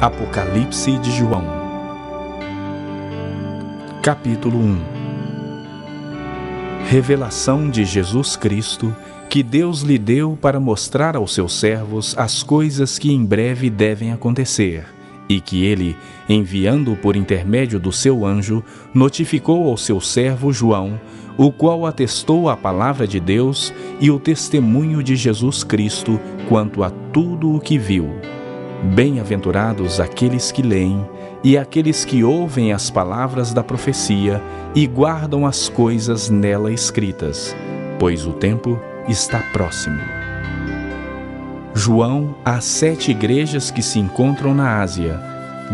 Apocalipse de João. Capítulo 1. Revelação de Jesus Cristo, que Deus lhe deu para mostrar aos seus servos as coisas que em breve devem acontecer, e que ele, enviando por intermédio do seu anjo, notificou ao seu servo João, o qual atestou a palavra de Deus e o testemunho de Jesus Cristo quanto a tudo o que viu. Bem-aventurados aqueles que leem e aqueles que ouvem as palavras da profecia e guardam as coisas nela escritas, pois o tempo está próximo. João, às 7 igrejas que se encontram na Ásia,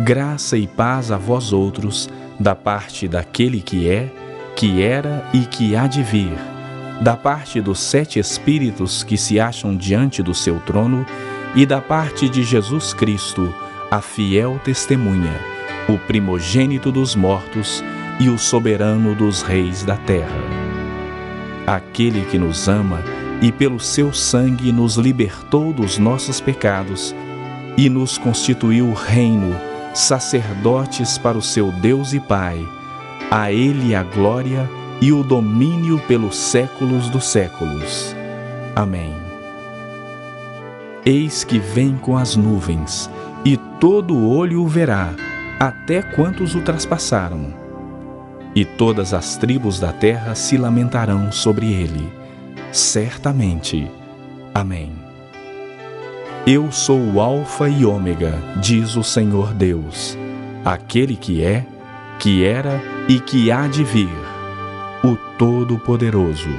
graça e paz a vós outros, da parte daquele que é, que era e que há de vir, da parte dos 7 Espíritos que se acham diante do seu trono, e da parte de Jesus Cristo, a fiel testemunha, o primogênito dos mortos e o soberano dos reis da terra. Aquele que nos ama e pelo seu sangue nos libertou dos nossos pecados e nos constituiu reino, sacerdotes para o seu Deus e Pai. A ele a glória e o domínio pelos séculos dos séculos. Amém. Eis que vem com as nuvens, e todo olho o verá, até quantos o traspassaram. E todas as tribos da terra se lamentarão sobre ele. Certamente. Amém. Eu sou o Alfa e Ômega, diz o Senhor Deus, aquele que é, que era e que há de vir, o Todo-Poderoso.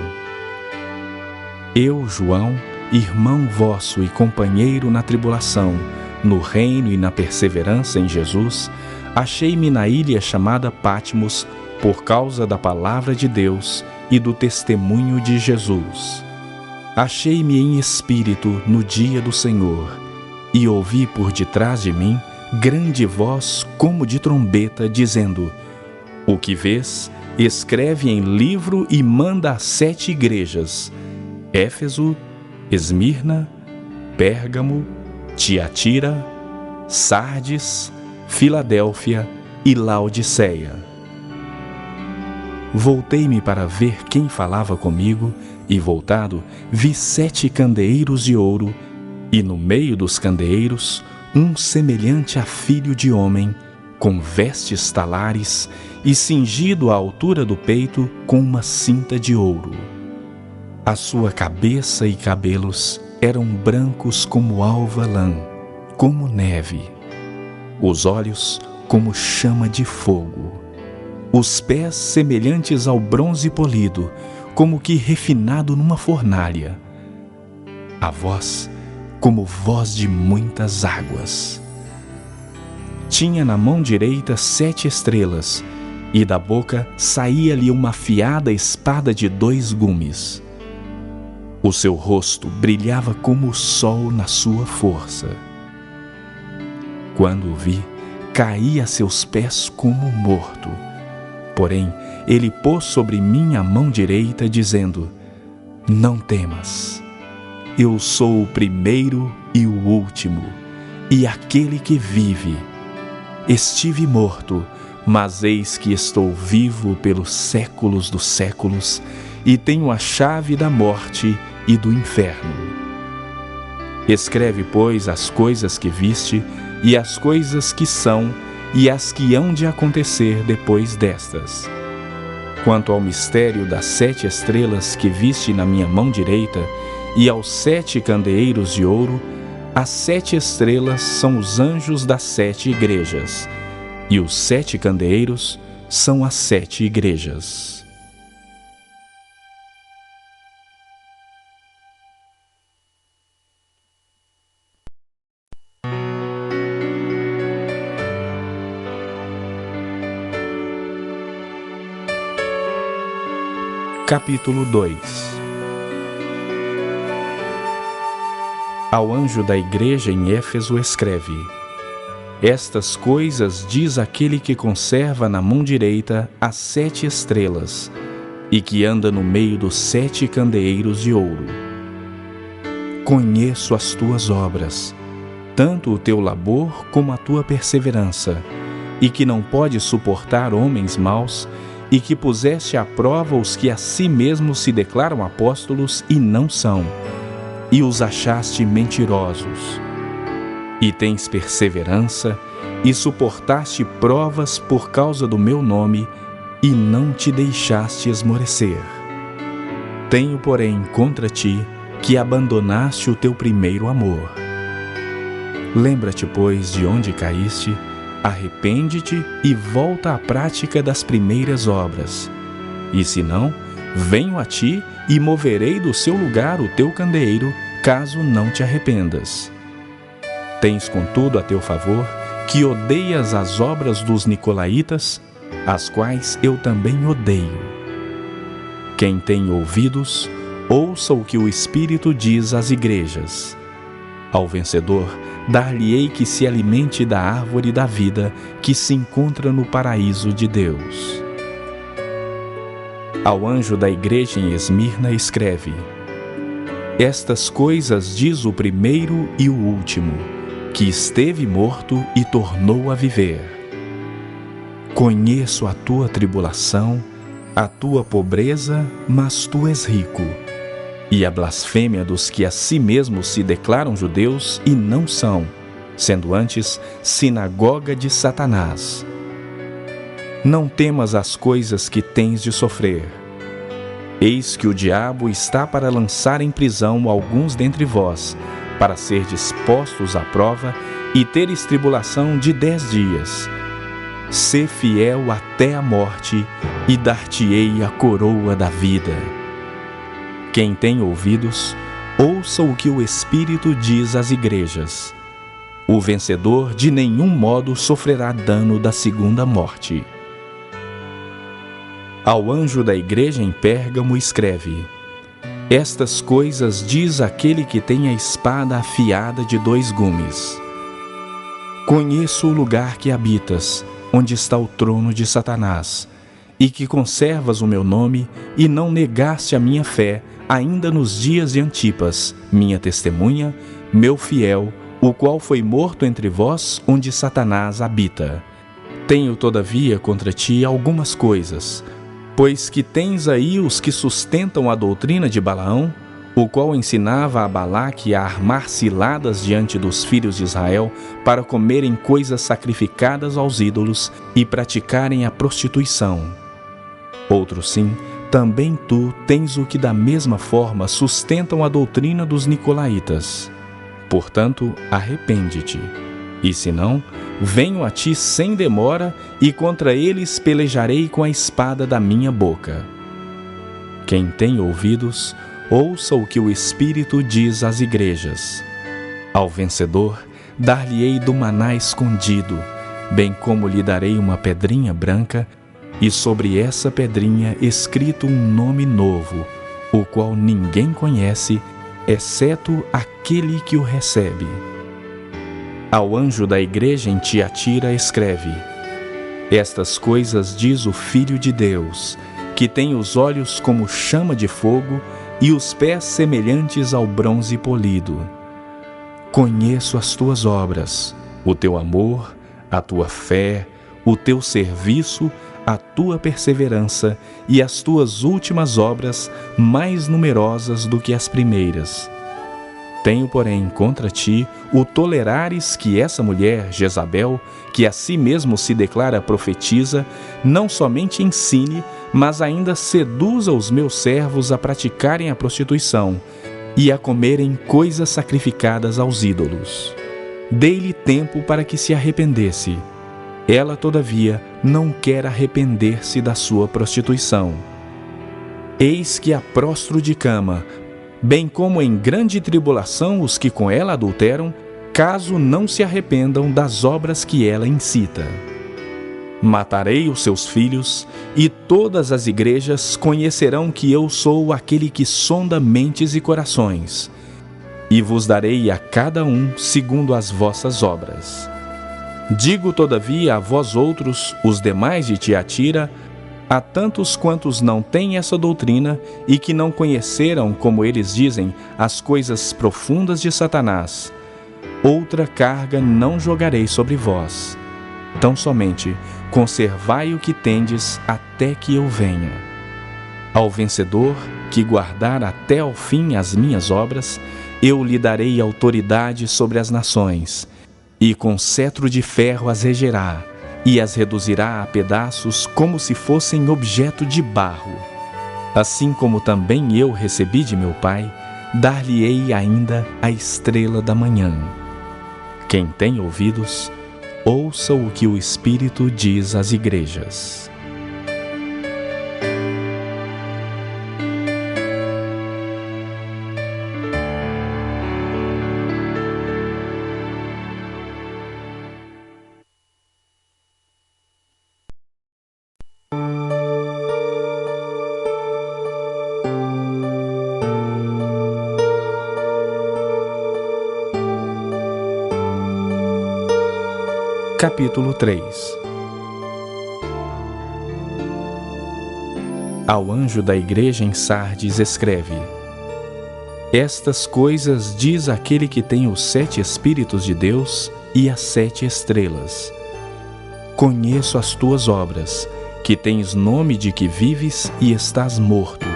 Eu, João, irmão vosso e companheiro na tribulação, no reino e na perseverança em Jesus, achei-me na ilha chamada Patmos por causa da palavra de Deus e do testemunho de Jesus. Achei-me em espírito no dia do Senhor, e ouvi por detrás de mim grande voz como de trombeta, dizendo: O que vês, escreve em livro e manda às 7 igrejas: Éfeso, Esmirna, Pérgamo, Tiatira, Sardes, Filadélfia e Laodiceia. Voltei-me para ver quem falava comigo, e voltado, vi 7 candeeiros de ouro, e no meio dos candeeiros, um semelhante a filho de homem, com vestes talares, e cingido à altura do peito com uma cinta de ouro. A sua cabeça e cabelos eram brancos como alva lã, como neve. Os olhos como chama de fogo. Os pés semelhantes ao bronze polido, como que refinado numa fornalha. A voz como voz de muitas águas. Tinha na mão direita 7 estrelas, e da boca saía-lhe uma afiada espada de 2 gumes. O seu rosto brilhava como o sol na sua força. Quando o vi, caí a seus pés como morto. Porém, ele pôs sobre mim a mão direita, dizendo: Não temas. Eu sou o primeiro e o último, e aquele que vive. Estive morto, mas eis que estou vivo pelos séculos dos séculos, e tenho a chave da morte e do inferno. Escreve, pois, as coisas que viste, e as coisas que são, e as que hão de acontecer depois destas. Quanto ao mistério das 7 estrelas que viste na minha mão direita, e aos 7 candeeiros de ouro, as 7 estrelas são os anjos das 7 igrejas, e os 7 candeeiros são as 7 igrejas. Capítulo 2. Ao anjo da igreja em Éfeso escreve: Estas coisas diz aquele que conserva na mão direita as 7 estrelas, e que anda no meio dos 7 candeeiros de ouro. Conheço as tuas obras, tanto o teu labor como a tua perseverança, e que não podes suportar homens maus, e que puseste à prova os que a si mesmos se declaram apóstolos e não são, e os achaste mentirosos. E tens perseverança, e suportaste provas por causa do meu nome, e não te deixaste esmorecer. Tenho, porém, contra ti, que abandonaste o teu primeiro amor. Lembra-te, pois, de onde caíste, arrepende-te e volta à prática das primeiras obras. E se não, venho a ti e moverei do seu lugar o teu candeeiro, caso não te arrependas. Tens, contudo, a teu favor, que odeias as obras dos nicolaítas, as quais eu também odeio. Quem tem ouvidos, ouça o que o Espírito diz às igrejas. Ao vencedor, dar-lhe-ei que se alimente da árvore da vida que se encontra no paraíso de Deus. Ao anjo da igreja em Esmirna escreve: Estas coisas diz o primeiro e o último, que esteve morto e tornou a viver. Conheço a tua tribulação, a tua pobreza, mas tu és rico, e a blasfêmia dos que a si mesmos se declaram judeus e não são, sendo antes sinagoga de Satanás. Não temas as coisas que tens de sofrer. Eis que o diabo está para lançar em prisão alguns dentre vós, para serdes postos à prova e teres tribulação de 10 dias. Sê fiel até a morte, e dar-te-ei a coroa da vida. Quem tem ouvidos, ouça o que o Espírito diz às igrejas. O vencedor de nenhum modo sofrerá dano da segunda morte. Ao anjo da igreja em Pérgamo escreve: Estas coisas diz aquele que tem a espada afiada de 2 gumes. Conheço o lugar que habitas, onde está o trono de Satanás, e que conservas o meu nome e não negaste a minha fé, ainda nos dias de Antipas, minha testemunha, meu fiel, o qual foi morto entre vós, onde Satanás habita. Tenho, todavia, contra ti algumas coisas, pois que tens aí os que sustentam a doutrina de Balaão, o qual ensinava a Balaque a armar ciladas diante dos filhos de Israel para comerem coisas sacrificadas aos ídolos e praticarem a prostituição. Outro sim, também tu tens o que da mesma forma sustentam a doutrina dos nicolaítas. Portanto, arrepende-te. E se não, venho a ti sem demora, e contra eles pelejarei com a espada da minha boca. Quem tem ouvidos, ouça o que o Espírito diz às igrejas. Ao vencedor, dar-lhe-ei do maná escondido, bem como lhe darei uma pedrinha branca, e sobre essa pedrinha escrito um nome novo, o qual ninguém conhece, exceto aquele que o recebe. Ao anjo da igreja em Tiatira escreve: Estas coisas diz o Filho de Deus, que tem os olhos como chama de fogo e os pés semelhantes ao bronze polido. Conheço as tuas obras, o teu amor, a tua fé, o teu serviço, a tua perseverança e as tuas últimas obras mais numerosas do que as primeiras. Tenho, porém, contra ti o tolerares que essa mulher, Jezabel, que a si mesmo se declara profetisa, não somente ensine, mas ainda seduza os meus servos a praticarem a prostituição e a comerem coisas sacrificadas aos ídolos. Dei-lhe tempo para que se arrependesse. Ela, todavia, não quer arrepender-se da sua prostituição. Eis que a prostro de cama, bem como em grande tribulação os que com ela adulteram, caso não se arrependam das obras que ela incita. Matarei os seus filhos, e todas as igrejas conhecerão que eu sou aquele que sonda mentes e corações, e vos darei a cada um segundo as vossas obras. Digo, todavia, a vós outros, os demais de Tiatira, a tantos quantos não têm essa doutrina e que não conheceram, como eles dizem, as coisas profundas de Satanás: outra carga não jogarei sobre vós. Tão somente conservai o que tendes até que eu venha. Ao vencedor, que guardar até ao fim as minhas obras, eu lhe darei autoridade sobre as nações, e com cetro de ferro as regerá, e as reduzirá a pedaços como se fossem objeto de barro. Assim como também eu recebi de meu Pai, dar-lhe-ei ainda a estrela da manhã. Quem tem ouvidos, ouça o que o Espírito diz às igrejas. Capítulo 3. Ao anjo da igreja em Sardes escreve: Estas coisas diz aquele que tem os 7 Espíritos de Deus e as 7 estrelas. Conheço as tuas obras, que tens nome de que vives e estás morto.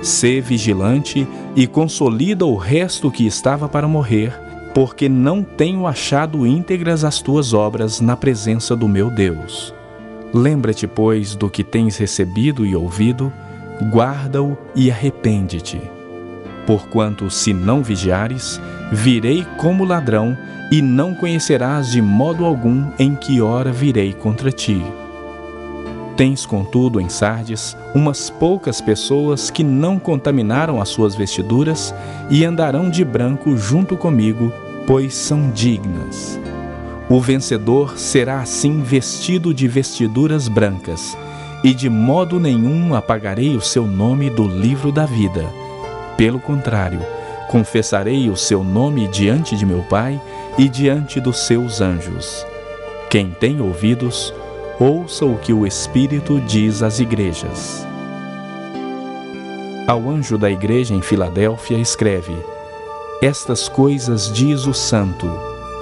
Sê vigilante e consolida o resto que estava para morrer, porque não tenho achado íntegras as tuas obras na presença do meu Deus. Lembra-te, pois, do que tens recebido e ouvido, guarda-o e arrepende-te. Porquanto, se não vigiares, virei como ladrão, e não conhecerás de modo algum em que hora virei contra ti. Tens, contudo, em Sardes, umas poucas pessoas que não contaminaram as suas vestiduras e andarão de branco junto comigo, pois são dignas. O vencedor será assim vestido de vestiduras brancas, e de modo nenhum apagarei o seu nome do livro da vida. Pelo contrário, confessarei o seu nome diante de meu Pai e diante dos seus anjos. Quem tem ouvidos, ouça o que o Espírito diz às igrejas. Ao anjo da igreja em Filadélfia escreve: Estas coisas diz o Santo,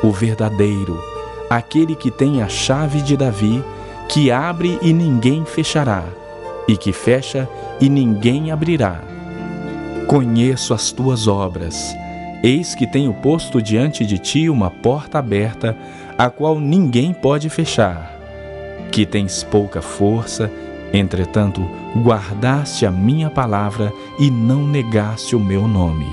o verdadeiro, aquele que tem a chave de Davi, que abre e ninguém fechará, e que fecha e ninguém abrirá. Conheço as tuas obras. Eis que tenho posto diante de ti uma porta aberta, a qual ninguém pode fechar. Que tens pouca força, entretanto, guardaste a minha palavra e não negaste o meu nome.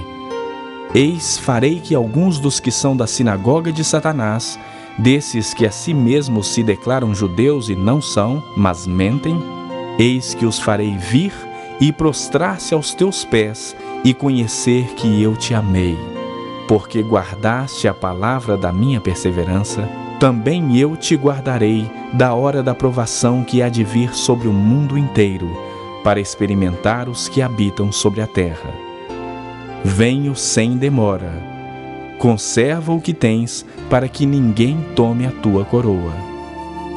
Eis, farei que alguns dos que são da sinagoga de Satanás, desses que a si mesmos se declaram judeus e não são, mas mentem, eis que os farei vir e prostrar-se aos teus pés e conhecer que eu te amei. Porque guardaste a palavra da minha perseverança, também eu te guardarei da hora da provação que há de vir sobre o mundo inteiro, para experimentar os que habitam sobre a terra. Venho sem demora. Conserva o que tens, para que ninguém tome a tua coroa.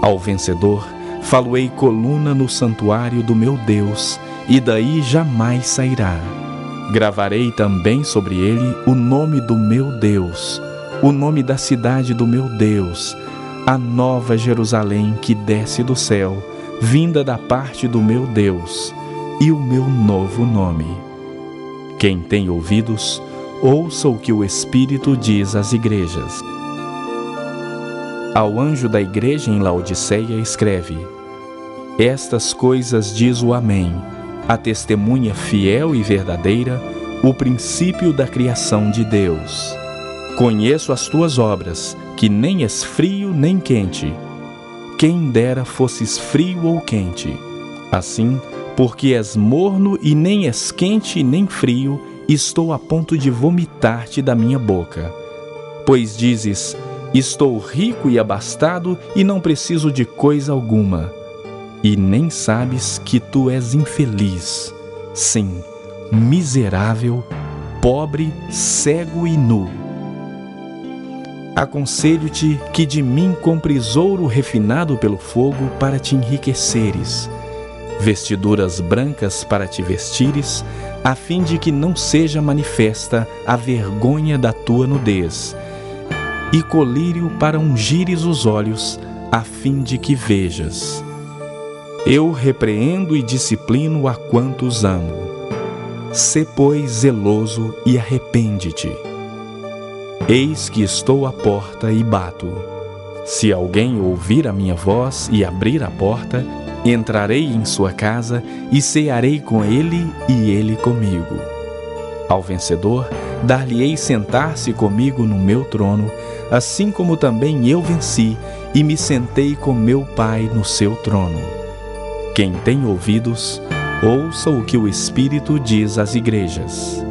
Ao vencedor, falo-ei coluna no santuário do meu Deus, e daí jamais sairá. Gravarei também sobre ele o nome do meu Deus, o nome da cidade do meu Deus, a nova Jerusalém que desce do céu, vinda da parte do meu Deus, e o meu novo nome. Quem tem ouvidos, ouça o que o Espírito diz às igrejas. Ao anjo da igreja em Laodiceia escreve: Estas coisas diz o Amém, a testemunha fiel e verdadeira, o princípio da criação de Deus. Conheço as tuas obras, que nem és frio nem quente. Quem dera fosses frio ou quente. Assim, porque és morno e nem és quente nem frio, estou a ponto de vomitar-te da minha boca. Pois dizes: Estou rico e abastado e não preciso de coisa alguma. E nem sabes que tu és infeliz, sim, miserável, pobre, cego e nu. Aconselho-te que de mim compres ouro refinado pelo fogo para te enriqueceres, vestiduras brancas para te vestires, a fim de que não seja manifesta a vergonha da tua nudez, e colírio para ungires os olhos, a fim de que vejas. Eu repreendo e disciplino a quantos amo. Sê, pois, zeloso e arrepende-te. Eis que estou à porta e bato. Se alguém ouvir a minha voz e abrir a porta, entrarei em sua casa e cearei com ele e ele comigo. Ao vencedor, dar-lhe-ei sentar-se comigo no meu trono, assim como também eu venci e me sentei com meu Pai no seu trono. Quem tem ouvidos, ouça o que o Espírito diz às igrejas.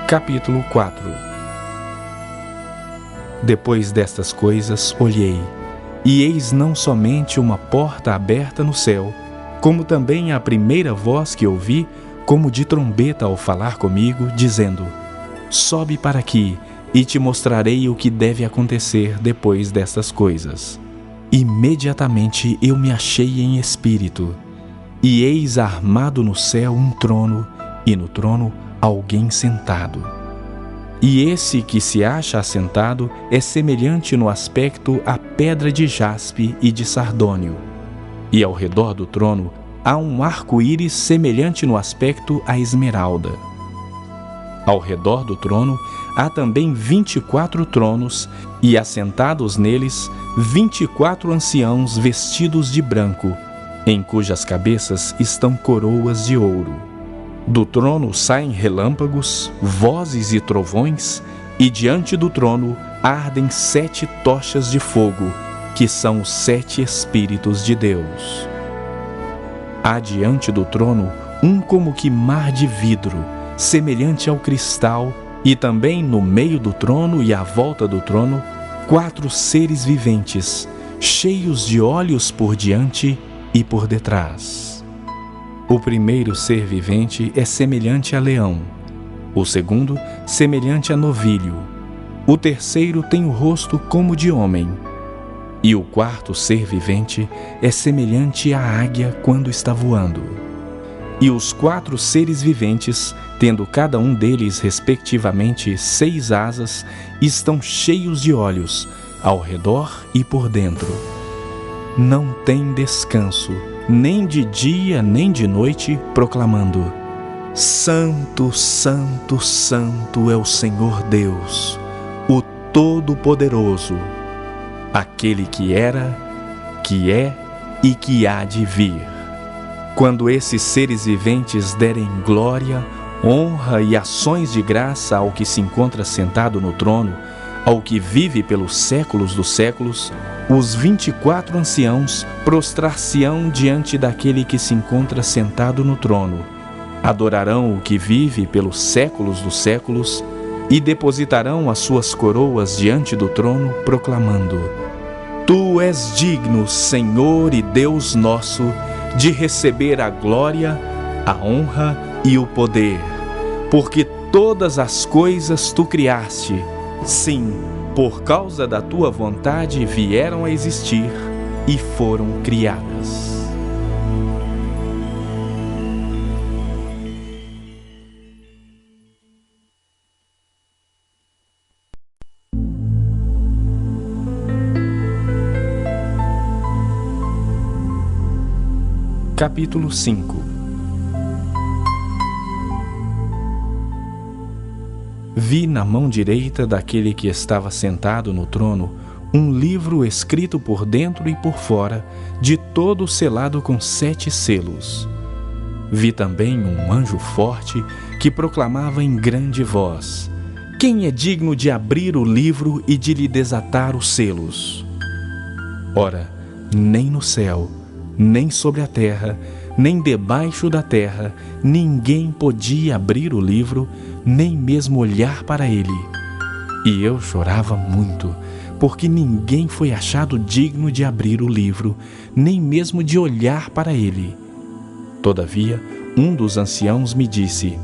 Capítulo 4. Depois destas coisas olhei, e eis não somente uma porta aberta no céu, como também a primeira voz que ouvi, como de trombeta ao falar comigo, dizendo: Sobe para aqui, e te mostrarei o que deve acontecer depois destas coisas. Imediatamente eu me achei em espírito, e eis armado no céu um trono, e no trono alguém sentado. E esse que se acha assentado é semelhante no aspecto à pedra de jaspe e de sardônio. E ao redor do trono há um arco-íris semelhante no aspecto à esmeralda. Ao redor do trono há também 24 tronos, e assentados neles 24 anciãos vestidos de branco, em cujas cabeças estão coroas de ouro. Do trono saem relâmpagos, vozes e trovões, e diante do trono ardem 7 tochas de fogo, que são os 7 Espíritos de Deus. Há diante do trono um como que mar de vidro, semelhante ao cristal, e também no meio do trono e à volta do trono, 4 seres viventes, cheios de olhos por diante e por detrás. O primeiro ser vivente é semelhante a leão, o segundo semelhante a novilho, o terceiro tem o rosto como de homem, e o quarto ser vivente é semelhante à águia quando está voando. E os 4 seres viventes, tendo cada um deles respectivamente 6 asas, estão cheios de olhos, ao redor e por dentro. Não tem descanso, nem de dia nem de noite, proclamando: Santo, Santo, Santo é o Senhor Deus, o Todo-Poderoso, aquele que era, que é e que há de vir. Quando esses seres viventes derem glória, honra e ações de graça ao que se encontra sentado no trono, ao que vive pelos séculos dos séculos, os 24 anciãos prostrar-se-ão diante daquele que se encontra sentado no trono, adorarão o que vive pelos séculos dos séculos e depositarão as suas coroas diante do trono, proclamando: Tu és digno, Senhor e Deus nosso, de receber a glória, a honra e o poder, porque todas as coisas tu criaste, sim, por causa da tua vontade vieram a existir e foram criadas. Capítulo 5. Vi na mão direita daquele que estava sentado no trono um livro escrito por dentro e por fora, de todo selado com 7 selos. Vi também um anjo forte que proclamava em grande voz: Quem é digno de abrir o livro e de lhe desatar os selos? Ora, nem no céu, nem sobre a terra, nem debaixo da terra, ninguém podia abrir o livro, nem mesmo olhar para ele. E eu chorava muito, porque ninguém foi achado digno de abrir o livro, nem mesmo de olhar para ele. Todavia, um dos anciãos me disse: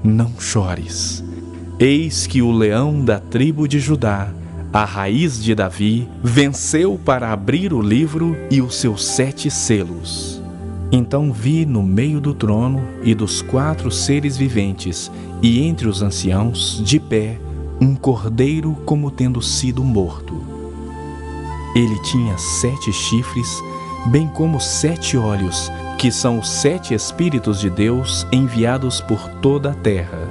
Não chores. Eis que o leão da tribo de Judá, a raiz de Davi, venceu para abrir o livro e os seus 7 selos. Então vi no meio do trono e dos 4 seres viventes, e entre os anciãos, de pé, um cordeiro como tendo sido morto. Ele tinha 7 chifres, bem como 7 olhos, que são os 7 Espíritos de Deus enviados por toda a terra.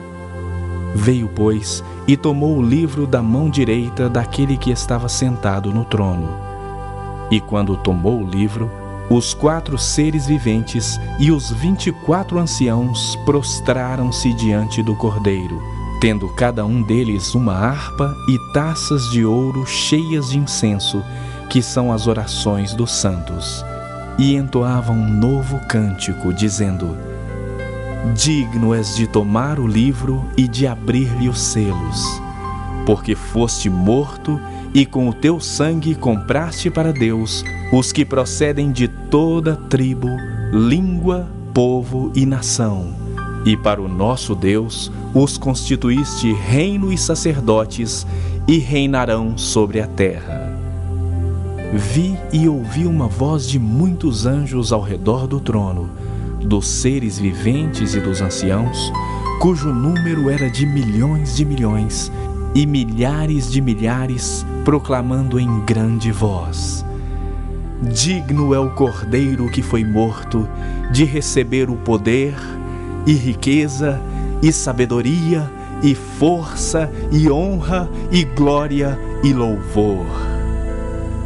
Veio, pois, e tomou o livro da mão direita daquele que estava sentado no trono. E quando tomou o livro, os 4 seres viventes e os 24 anciãos prostraram-se diante do Cordeiro, tendo cada um deles uma harpa e taças de ouro cheias de incenso, que são as orações dos santos, e entoavam um novo cântico, dizendo: Digno és de tomar o livro e de abrir-lhe os selos, porque foste morto e com o teu sangue compraste para Deus os que procedem de toda tribo, língua, povo e nação, e para o nosso Deus os constituíste reino e sacerdotes, e reinarão sobre a terra. Vi e ouvi uma voz de muitos anjos ao redor do trono, dos seres viventes e dos anciãos, cujo número era de milhões e milhares de milhares, proclamando em grande voz: Digno é o Cordeiro que foi morto de receber o poder, e riqueza, e sabedoria, e força, e honra, e glória, e louvor.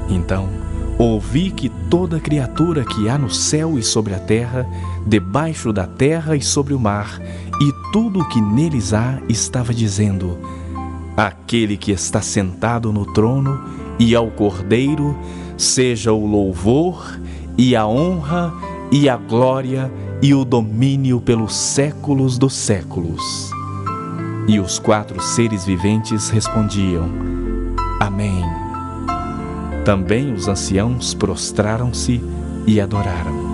Então ouvi que toda criatura que há no céu e sobre a terra, debaixo da terra e sobre o mar, e tudo o que neles há, estava dizendo: Aquele que está sentado no trono e ao Cordeiro, seja o louvor, e a honra, e a glória, e o domínio pelos séculos dos séculos. E os 4 seres viventes respondiam: Amém. Também os anciãos prostraram-se e adoraram.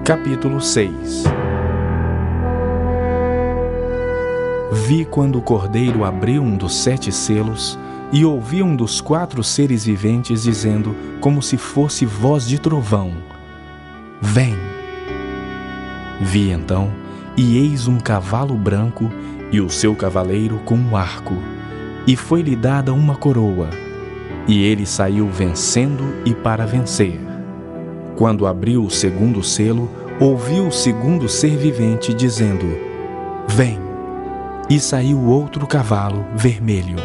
Capítulo 6. Vi quando o Cordeiro abriu um dos 7 selos, e ouvi um dos 4 seres viventes dizendo, como se fosse voz de trovão: Vem! Vi então, e eis um cavalo branco, e o seu cavaleiro com um arco, e foi-lhe dada uma coroa, e ele saiu vencendo e para vencer. Quando abriu o 2º selo, ouvi o 2º ser vivente dizendo: Vem! E saiu outro cavalo vermelho,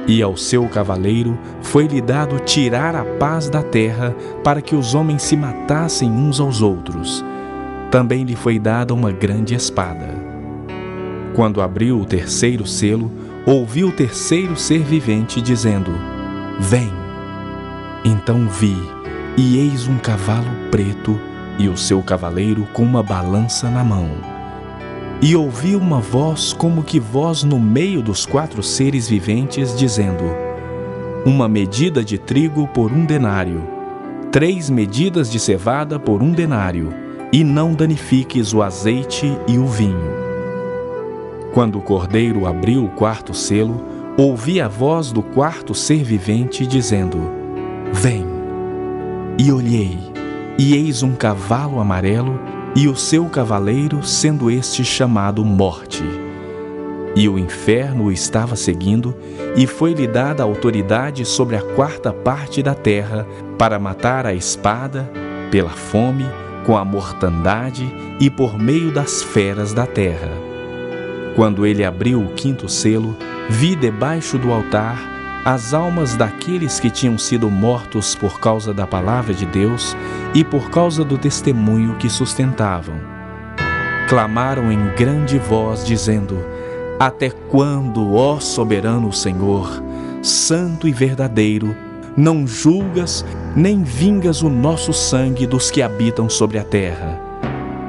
e ao seu cavaleiro foi-lhe dado tirar a paz da terra, para que os homens se matassem uns aos outros. Também lhe foi dada uma grande espada. Quando abriu o 3º selo, ouvi o 3º ser vivente dizendo: Vem! Então vi, e eis um cavalo preto, e o seu cavaleiro com uma balança na mão. E ouvi uma voz como que voz no meio dos 4 seres viventes, dizendo: Uma medida de trigo por 1 denário, 3 medidas de cevada por 1 denário, e não danifiques o azeite e o vinho. Quando o Cordeiro abriu o 4º selo, ouvi a voz do 4º ser vivente, dizendo: Vem! E olhei, e eis um cavalo amarelo, e o seu cavaleiro, sendo este chamado Morte. E o inferno o estava seguindo, e foi-lhe dada autoridade sobre a 4ª parte da terra, para matar a espada, pela fome, com a mortandade e por meio das feras da terra. Quando ele abriu o 5º selo, vi debaixo do altar as almas daqueles que tinham sido mortos por causa da palavra de Deus e por causa do testemunho que sustentavam. Clamaram em grande voz, dizendo: Até quando, ó soberano Senhor, santo e verdadeiro, não julgas nem vingas o nosso sangue dos que habitam sobre a terra?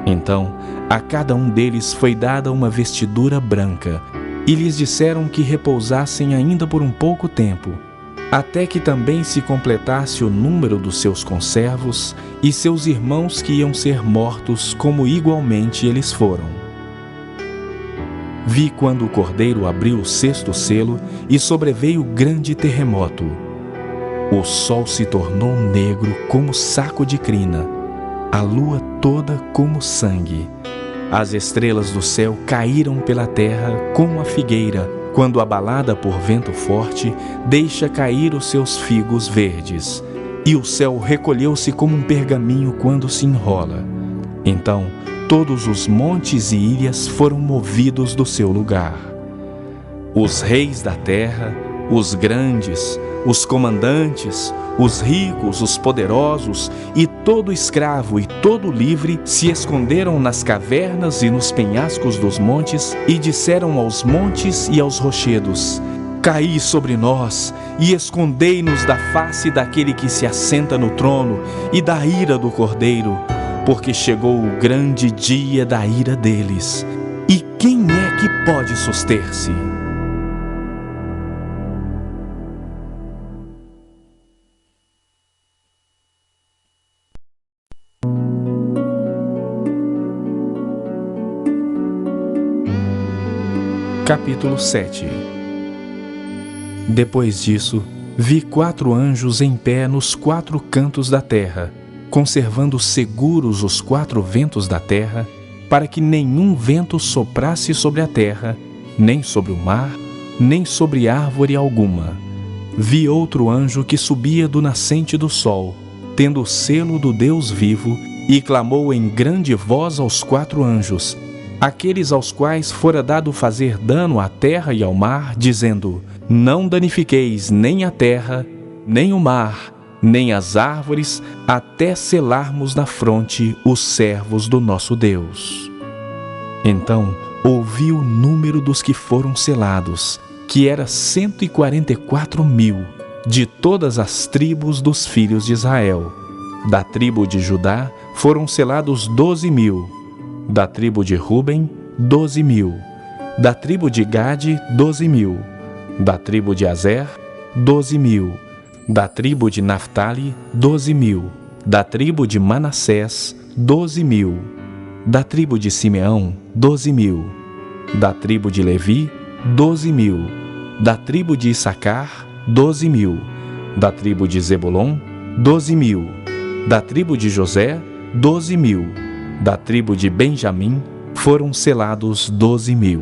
Então, a cada um deles foi dada uma vestidura branca, e lhes disseram que repousassem ainda por um pouco tempo, até que também se completasse o número dos seus conservos e seus irmãos que iam ser mortos, como igualmente eles foram. Vi quando o cordeiro abriu o sexto selo e sobreveio grande terremoto. O sol se tornou negro como saco de crina, a lua toda como sangue. As estrelas do céu caíram pela terra como a figueira, quando abalada por vento forte, deixa cair os seus figos verdes. E o céu recolheu-se como um pergaminho quando se enrola. Então, todos os montes e ilhas foram movidos do seu lugar. Os reis da terra, os grandes, os comandantes, os ricos, os poderosos e todo escravo e todo livre se esconderam nas cavernas e nos penhascos dos montes e disseram aos montes e aos rochedos: Caí sobre nós e escondei-nos da face daquele que se assenta no trono e da ira do Cordeiro, porque chegou o grande dia da ira deles. E quem é que pode suster-se? Capítulo 7. Depois disso, vi 4 anjos em pé nos 4 cantos da terra, conservando seguros os 4 ventos da terra, para que nenhum vento soprasse sobre a terra, nem sobre o mar, nem sobre árvore alguma. Vi outro anjo que subia do nascente do sol, tendo o selo do Deus vivo, e clamou em grande voz aos 4 anjos, aqueles aos quais fora dado fazer dano à terra e ao mar, dizendo: Não danifiqueis nem a terra, nem o mar, nem as árvores, até selarmos na fronte os servos do nosso Deus. Então ouvi o número dos que foram selados, que era 144.000, de todas as tribos dos filhos de Israel. Da tribo de Judá foram selados 12.000, da tribo de Ruben, 12.000, da tribo de Gade, 12.000, da tribo de Azer, 12.000, da tribo de Naftali, 12.000, da tribo de Manassés, 12.000, da tribo de Simeão, 12.000, da tribo de Levi, 12.000, da tribo de Issacar, 12.000, da tribo de Zebulon, 12.000, da tribo de José, 12.000, da tribo de Benjamim foram selados 12.000.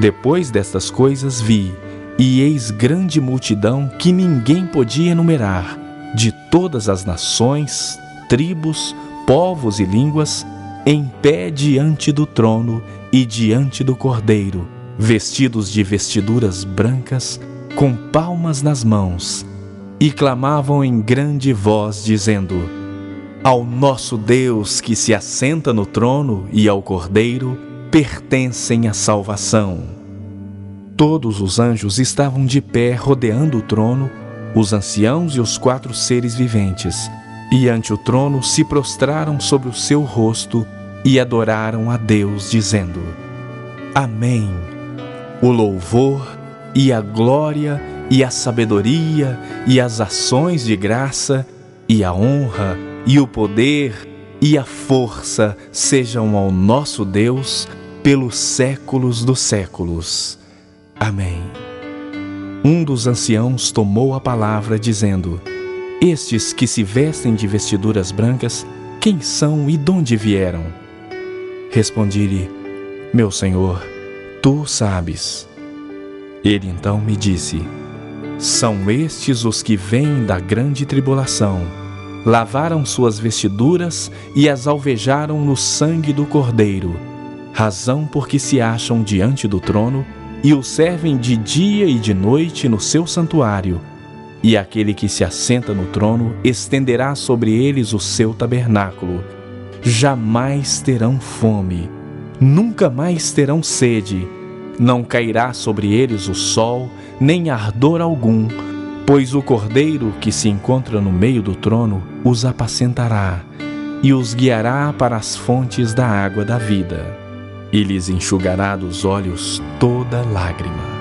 Depois destas coisas vi, e eis grande multidão que ninguém podia enumerar, de todas as nações, tribos, povos e línguas, em pé diante do trono e diante do Cordeiro, vestidos de vestiduras brancas, com palmas nas mãos, e clamavam em grande voz, dizendo: Ao nosso Deus que se assenta no trono e ao Cordeiro pertencem a salvação. Todos os anjos estavam de pé rodeando o trono, os anciãos e os 4 seres viventes, e ante o trono se prostraram sobre o seu rosto e adoraram a Deus, dizendo: Amém. O louvor e a glória e a sabedoria e as ações de graça e a honra e o poder e a força sejam ao nosso Deus pelos séculos dos séculos. Amém. Um dos anciãos tomou a palavra, dizendo: Estes que se vestem de vestiduras brancas, quem são e donde vieram? Respondi-lhe: Meu Senhor, tu sabes. Ele então me disse: São estes os que vêm da grande tribulação. Lavaram suas vestiduras e as alvejaram no sangue do Cordeiro, razão porque se acham diante do trono e o servem de dia e de noite no seu santuário. E aquele que se assenta no trono estenderá sobre eles o seu tabernáculo. Jamais terão fome, nunca mais terão sede. Não cairá sobre eles o sol, nem ardor algum, pois o Cordeiro que se encontra no meio do trono os apacentará. e os guiará para as fontes da água da vida, e lhes enxugará dos olhos toda lágrima.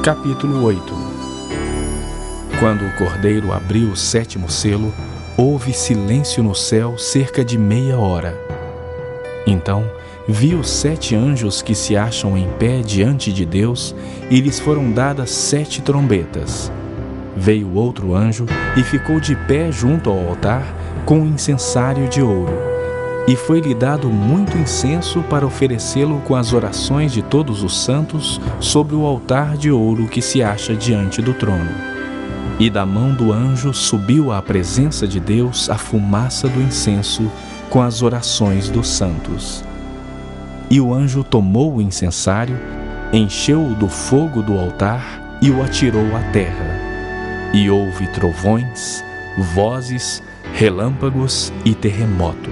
Capítulo 8. Quando o Cordeiro abriu o 7º selo, houve silêncio no céu cerca de meia hora. Então vi os 7 anjos que se acham em pé diante de Deus, e lhes foram dadas 7 trombetas. Veio outro anjo e ficou de pé junto ao altar com um incensário de ouro. E foi-lhe dado muito incenso para oferecê-lo com as orações de todos os santos sobre o altar de ouro que se acha diante do trono. E da mão do anjo subiu à presença de Deus a fumaça do incenso com as orações dos santos. E o anjo tomou o incensário, encheu-o do fogo do altar e o atirou à terra. E houve trovões, vozes, relâmpagos e terremoto.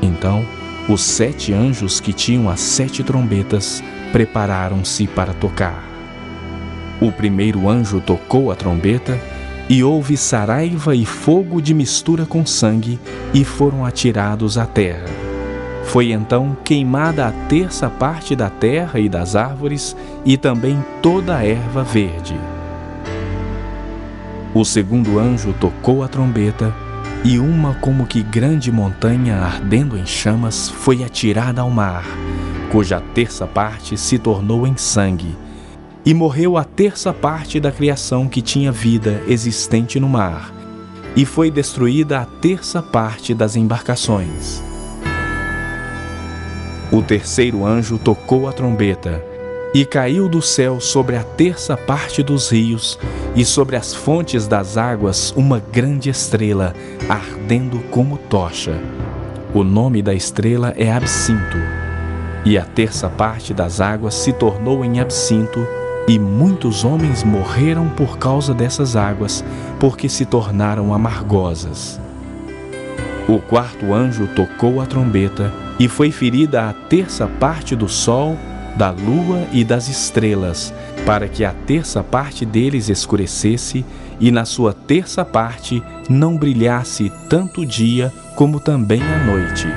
Então, os 7 anjos que tinham as 7 trombetas prepararam-se para tocar. O primeiro anjo tocou a trombeta, e houve saraiva e fogo de mistura com sangue, e foram atirados à terra. Foi então queimada a 1/3 parte da terra e das árvores, e também toda a erva verde. O segundo anjo tocou a trombeta, e uma como que grande montanha ardendo em chamas foi atirada ao mar, cuja 1/3 parte se tornou em sangue, e morreu a 1/3 parte da criação que tinha vida existente no mar, e foi destruída a 1/3 parte das embarcações. O terceiro anjo tocou a trombeta, e caiu do céu sobre a 1/3 parte dos rios e sobre as fontes das águas uma grande estrela, ardendo como tocha. O nome da estrela é Absinto. E a 1/3 parte das águas se tornou em absinto, e muitos homens morreram por causa dessas águas, porque se tornaram amargosas. O quarto anjo tocou a trombeta, e foi ferida a 1/3 parte do sol, da lua e das estrelas, para que a 1/3 parte deles escurecesse, e na sua 1/3 parte não brilhasse tanto o dia como também a noite.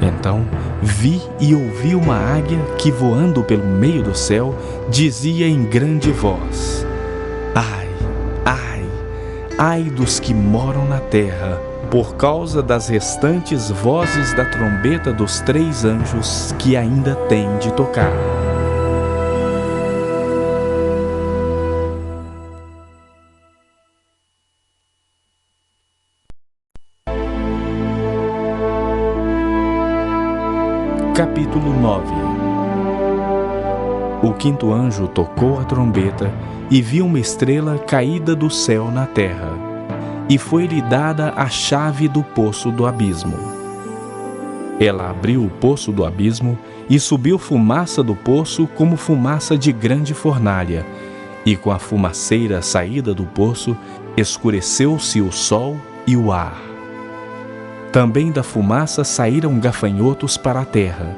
Então vi e ouvi uma águia que, voando pelo meio do céu, dizia em grande voz: Ai, ai, ai dos que moram na terra, por causa das restantes vozes da trombeta dos 3 anjos que ainda têm de tocar. Capítulo 9. O quinto anjo tocou a trombeta, e viu uma estrela caída do céu na terra, e foi-lhe dada a chave do poço do abismo. Ela abriu o poço do abismo, e subiu fumaça do poço como fumaça de grande fornalha, e com a fumaceira saída do poço, escureceu-se o sol e o ar. Também da fumaça saíram gafanhotos para a terra,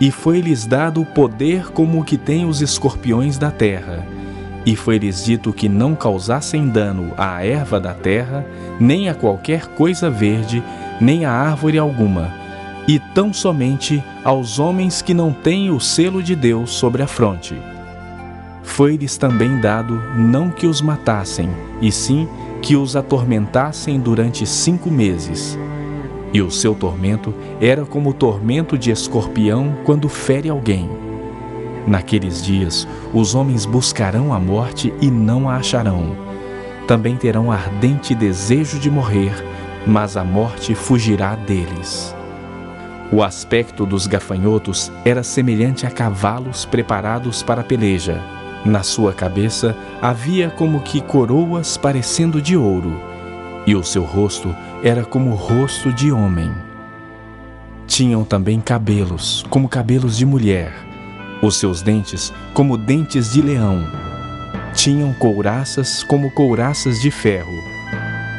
e foi-lhes dado poder como o que tem os escorpiões da terra. E foi-lhes dito que não causassem dano à erva da terra, nem a qualquer coisa verde, nem a árvore alguma, e tão somente aos homens que não têm o selo de Deus sobre a fronte. Foi-lhes também dado não que os matassem, e sim que os atormentassem durante 5 meses. E o seu tormento era como o tormento de escorpião quando fere alguém. Naqueles dias, os homens buscarão a morte e não a acharão. Também terão ardente desejo de morrer, mas a morte fugirá deles. O aspecto dos gafanhotos era semelhante a cavalos preparados para a peleja. Na sua cabeça havia como que coroas parecendo de ouro, e o seu rosto era como o rosto de homem. Tinham também cabelos, como cabelos de mulher, os seus dentes como dentes de leão. Tinham couraças como couraças de ferro.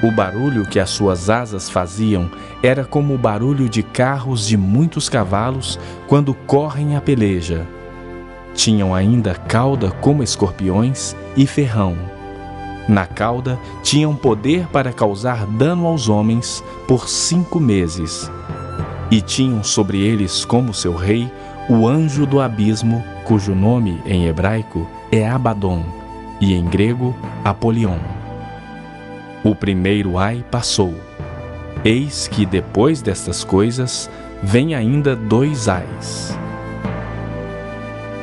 O barulho que as suas asas faziam era como o barulho de carros de muitos cavalos quando correm a peleja. Tinham ainda cauda como escorpiões e ferrão. Na cauda tinham poder para causar dano aos homens por 5 meses. E tinham sobre eles como seu rei o anjo do abismo, cujo nome em hebraico é Abaddon e em grego Apolion. O primeiro ai passou. Eis que depois destas coisas vem ainda 2 ais.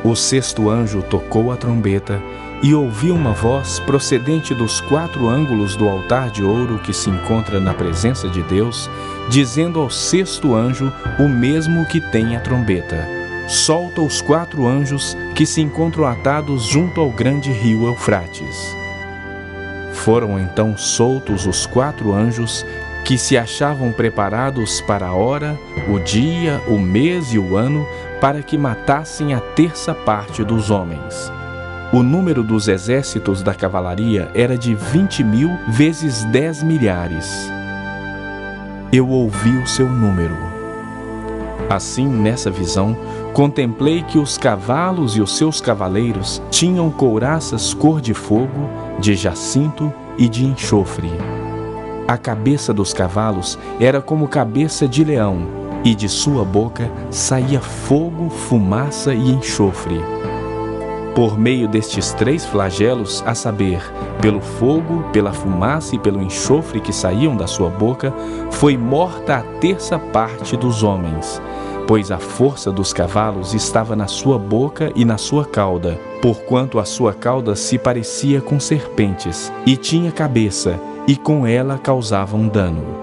O 6º anjo tocou a trombeta e ouvi uma voz procedente dos 4 ângulos do altar de ouro que se encontra na presença de Deus, dizendo ao 6º anjo, o mesmo que tem a trombeta: solta os 4 anjos que se encontram atados junto ao grande rio Eufrates. Foram então soltos os 4 anjos que se achavam preparados para a hora, o dia, o mês e o ano, para que matassem a 1/3 parte dos homens. O número dos exércitos da cavalaria era de 20.000 vezes 10 milhares. Eu ouvi o seu número. Assim, nessa visão, contemplei que os cavalos e os seus cavaleiros tinham couraças cor de fogo, de jacinto e de enxofre. A cabeça dos cavalos era como cabeça de leão, e de sua boca saía fogo, fumaça e enxofre. Por meio destes 3 flagelos, a saber, pelo fogo, pela fumaça e pelo enxofre que saíam da sua boca, foi morta a 1/3 parte dos homens, pois a força dos cavalos estava na sua boca e na sua cauda, porquanto a sua cauda se parecia com serpentes, e tinha cabeça, e com ela causavam dano.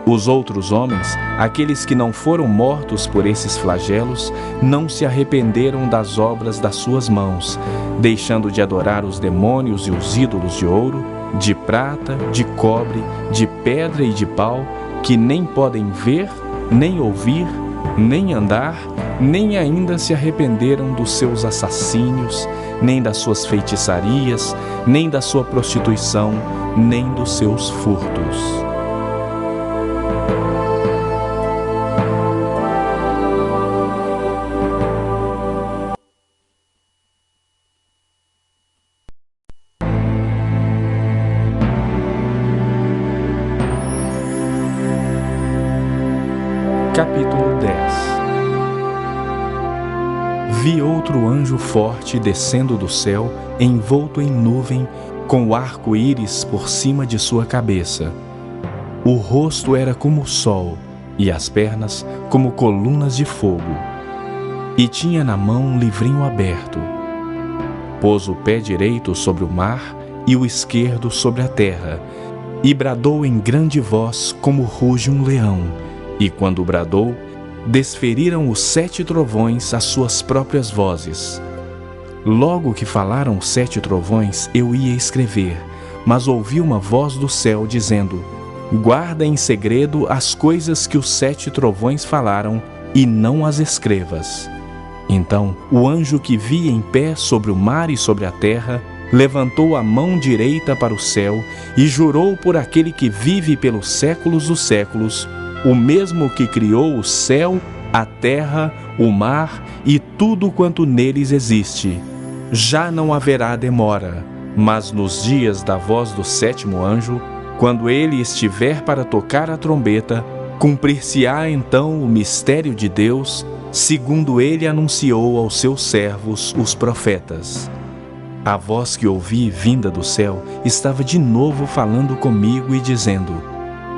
Os outros homens, aqueles que não foram mortos por esses flagelos, não se arrependeram das obras das suas mãos, deixando de adorar os demônios e os ídolos de ouro, de prata, de cobre, de pedra e de pau, que nem podem ver, nem ouvir, nem andar, nem ainda se arrependeram dos seus assassínios, nem das suas feitiçarias, nem da sua prostituição, nem dos seus furtos. Capítulo 10. Vi outro anjo forte descendo do céu, envolto em nuvem, com o arco-íris por cima de sua cabeça. O rosto era como o sol, e as pernas como colunas de fogo. E tinha na mão um livrinho aberto. Pôs o pé direito sobre o mar e o esquerdo sobre a terra, e bradou em grande voz como ruge um leão. E quando bradou, desferiram os 7 trovões as suas próprias vozes. Logo que falaram os 7 trovões, eu ia escrever, mas ouvi uma voz do céu dizendo: guarda em segredo as coisas que os 7 trovões falaram, e não as escrevas. Então o anjo que vi em pé sobre o mar e sobre a terra levantou a mão direita para o céu e jurou por aquele que vive pelos séculos dos séculos, o mesmo que criou o céu, a terra, o mar e tudo quanto neles existe. Já não haverá demora, mas nos dias da voz do 7º anjo, quando ele estiver para tocar a trombeta, cumprir-se-á então o mistério de Deus, segundo ele anunciou aos seus servos, os profetas. A voz que ouvi vinda do céu estava de novo falando comigo e dizendo: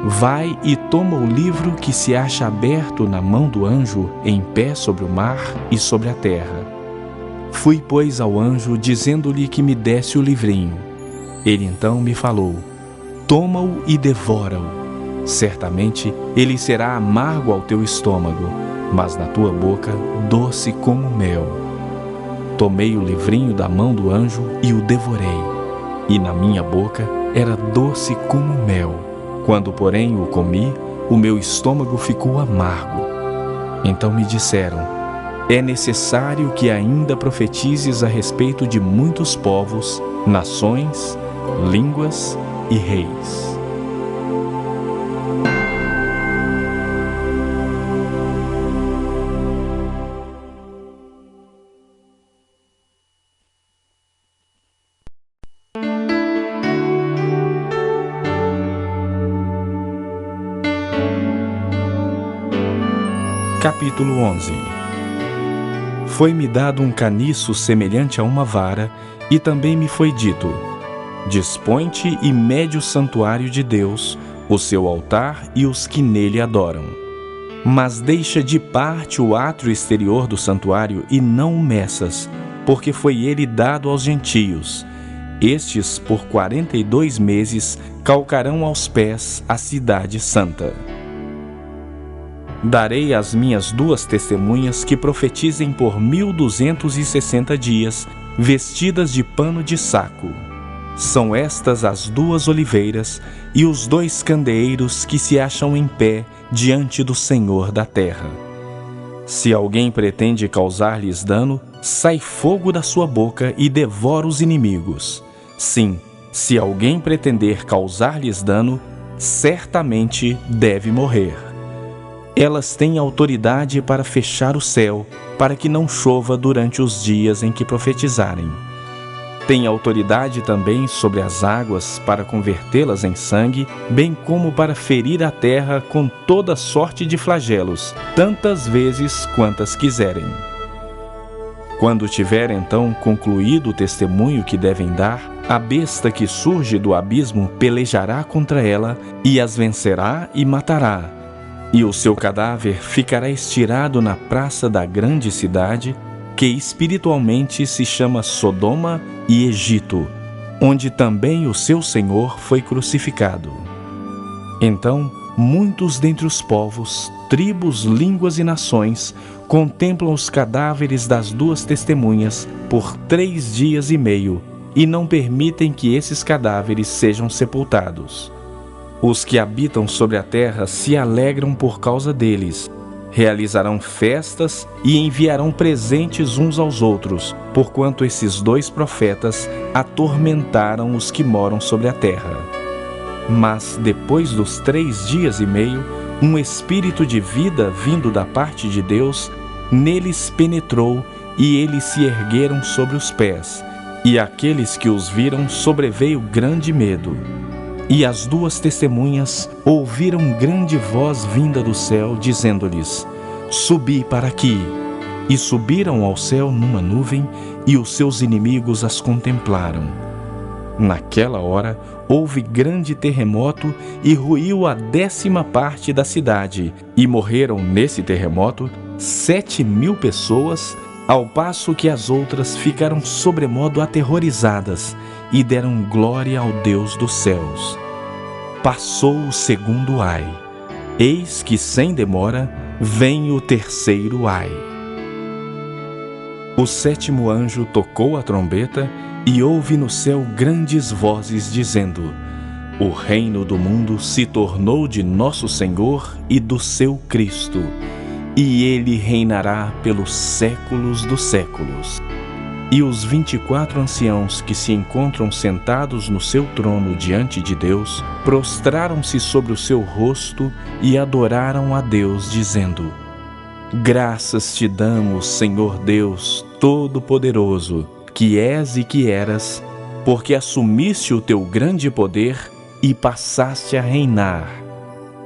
vai e toma o livro que se acha aberto na mão do anjo, em pé sobre o mar e sobre a terra. Fui, pois, ao anjo, dizendo-lhe que me desse o livrinho. Ele então me falou: toma-o e devora-o. Certamente ele será amargo ao teu estômago, mas na tua boca doce como mel. Tomei o livrinho da mão do anjo e o devorei, e na minha boca era doce como mel. Quando, porém, o comi, o meu estômago ficou amargo. Então me disseram: é necessário que ainda profetizes a respeito de muitos povos, nações, línguas e reis. Capítulo 11. Foi-me dado um caniço semelhante a uma vara, e também me foi dito: dispõe-te e mede o santuário de Deus, o seu altar e os que nele adoram. Mas deixa de parte o átrio exterior do santuário e não o meças, porque foi ele dado aos gentios. Estes, por 42 meses, calcarão aos pés a cidade santa. Darei às minhas 2 testemunhas que profetizem por 1260 dias, vestidas de pano de saco. São estas as 2 oliveiras e os 2 candeeiros que se acham em pé diante do Senhor da terra. Se alguém pretende causar-lhes dano, sai fogo da sua boca e devora os inimigos. Sim, se alguém pretender causar-lhes dano, certamente deve morrer. Elas têm autoridade para fechar o céu, para que não chova durante os dias em que profetizarem. Têm autoridade também sobre as águas para convertê-las em sangue, bem como para ferir a terra com toda sorte de flagelos, tantas vezes quantas quiserem. Quando tiver então concluído o testemunho que devem dar, a besta que surge do abismo pelejará contra ela e as vencerá e matará. E o seu cadáver ficará estirado na praça da grande cidade, que espiritualmente se chama Sodoma e Egito, onde também o seu Senhor foi crucificado. Então, muitos dentre os povos, tribos, línguas e nações contemplam os cadáveres das 2 testemunhas por 3 dias e meio e não permitem que esses cadáveres sejam sepultados. Os que habitam sobre a terra se alegram por causa deles, realizarão festas e enviarão presentes uns aos outros, porquanto esses 2 profetas atormentaram os que moram sobre a terra. Mas depois dos 3 dias e meio, um espírito de vida vindo da parte de Deus neles penetrou e eles se ergueram sobre os pés, e aqueles que os viram sobreveio grande medo. E as 2 testemunhas ouviram grande voz vinda do céu, dizendo-lhes: subi para aqui. E subiram ao céu numa nuvem, e os seus inimigos as contemplaram. Naquela hora houve grande terremoto, e ruiu a 10ª parte da cidade, e morreram nesse terremoto 7.000 pessoas, ao passo que as outras ficaram sobremodo aterrorizadas, e deram glória ao Deus dos céus. Passou o 2º ai. Eis que, sem demora, vem o 3º ai. O 7º anjo tocou a trombeta, e houve no céu grandes vozes dizendo: o reino do mundo se tornou de nosso Senhor e do seu Cristo, e ele reinará pelos séculos dos séculos. E os 24 anciãos que se encontram sentados no seu trono diante de Deus, prostraram-se sobre o seu rosto e adoraram a Deus, dizendo: graças te damos, Senhor Deus Todo-Poderoso, que és e que eras, porque assumiste o teu grande poder e passaste a reinar.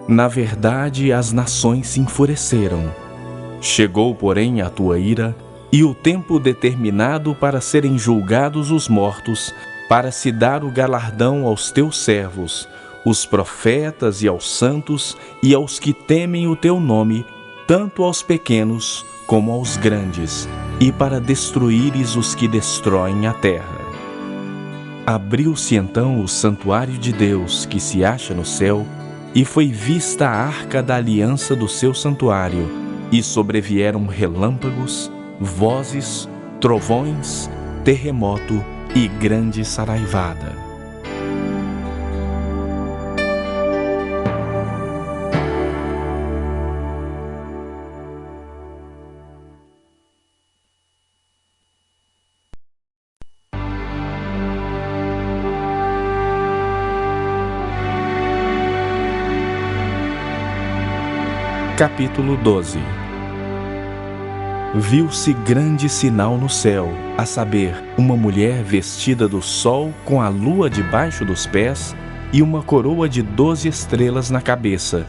Na verdade, as nações se enfureceram. Chegou, porém, a tua ira, e o tempo determinado para serem julgados os mortos, para se dar o galardão aos teus servos, os profetas e aos santos, e aos que temem o teu nome, tanto aos pequenos como aos grandes, e para destruíres os que destroem a terra. Abriu-se então o santuário de Deus, que se acha no céu, e foi vista a arca da aliança do seu santuário, e sobrevieram relâmpagos, vozes, trovões, terremoto e grande saraivada. Capítulo 12. Viu-se grande sinal no céu, a saber, uma mulher vestida do sol com a lua debaixo dos pés e uma coroa de 12 estrelas na cabeça,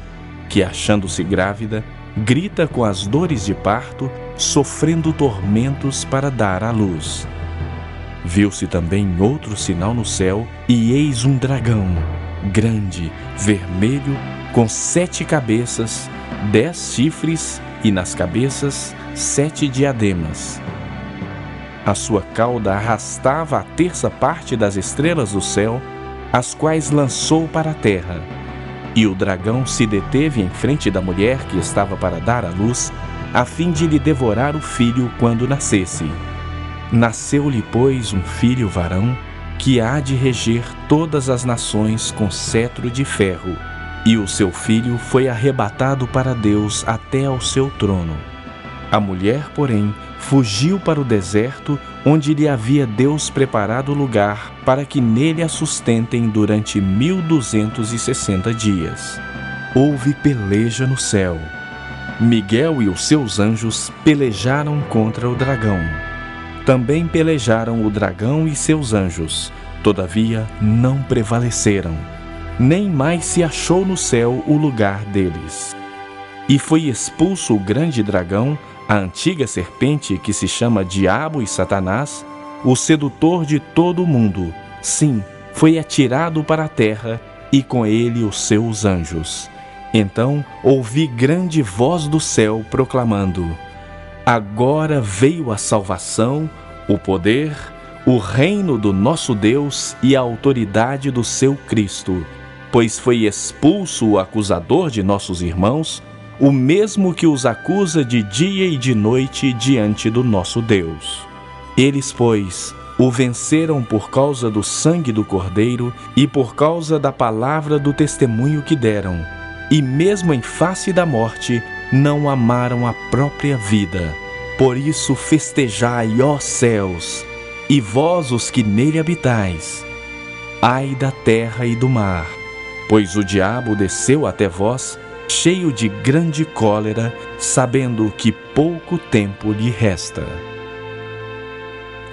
que, achando-se grávida, grita com as dores de parto, sofrendo tormentos para dar à luz. Viu-se também outro sinal no céu, e eis um dragão, grande, vermelho, com 7 cabeças, 10 chifres, e nas cabeças 7 diademas. A sua cauda arrastava a terça parte das estrelas do céu, as quais lançou para a terra. E o dragão se deteve em frente da mulher que estava para dar à luz, a fim de lhe devorar o filho quando nascesse. Nasceu-lhe, pois, um filho varão, que há de reger todas as nações com cetro de ferro. E o seu filho foi arrebatado para Deus até ao seu trono. A mulher, porém, fugiu para o deserto, onde lhe havia Deus preparado lugar para que nele a sustentem durante 1260 dias. Houve peleja no céu. Miguel e os seus anjos pelejaram contra o dragão. Também pelejaram o dragão e seus anjos, todavia não prevaleceram. Nem mais se achou no céu o lugar deles. E foi expulso o grande dragão, a antiga serpente que se chama Diabo e Satanás, o sedutor de todo o mundo. Sim, foi atirado para a terra, e com ele os seus anjos. Então ouvi grande voz do céu proclamando: agora veio a salvação, o poder, o reino do nosso Deus e a autoridade do seu Cristo. Pois foi expulso o acusador de nossos irmãos, o mesmo que os acusa de dia e de noite diante do nosso Deus. Eles, pois, o venceram por causa do sangue do Cordeiro e por causa da palavra do testemunho que deram, e mesmo em face da morte, não amaram a própria vida. Por isso festejai, ó céus, e vós os que nele habitais. Ai da terra e do mar, pois o diabo desceu até vós, cheio de grande cólera, sabendo que pouco tempo lhe resta.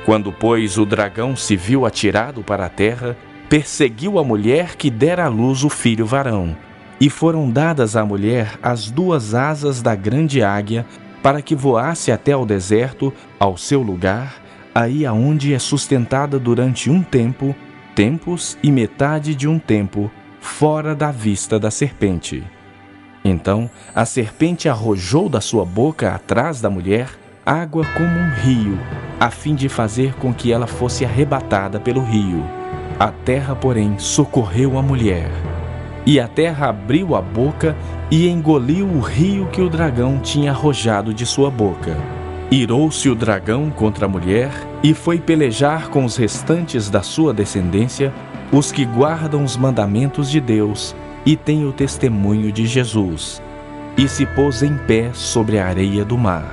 Quando, pois, o dragão se viu atirado para a terra, perseguiu a mulher que dera à luz o filho varão, e foram dadas à mulher as 2 asas da grande águia, para que voasse até ao deserto, ao seu lugar, aí aonde é sustentada durante um tempo, tempos e metade de um tempo, fora da vista da serpente. Então a serpente arrojou da sua boca atrás da mulher água como um rio, a fim de fazer com que ela fosse arrebatada pelo rio. A terra, porém, socorreu a mulher. E a terra abriu a boca e engoliu o rio que o dragão tinha arrojado de sua boca. Irou-se o dragão contra a mulher e foi pelejar com os restantes da sua descendência, os que guardam os mandamentos de Deus e têm o testemunho de Jesus, e se pôs em pé sobre a areia do mar.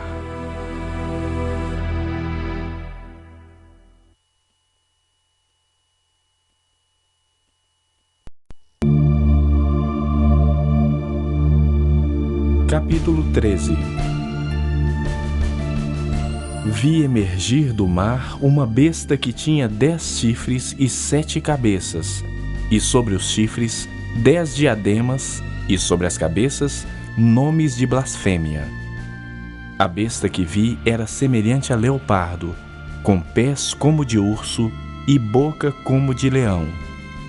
Capítulo 13. Vi emergir do mar uma besta que tinha 10 chifres e 7 cabeças, e sobre os chifres 10 diademas, e sobre as cabeças nomes de blasfêmia. A besta que vi era semelhante a leopardo, com pés como de urso e boca como de leão.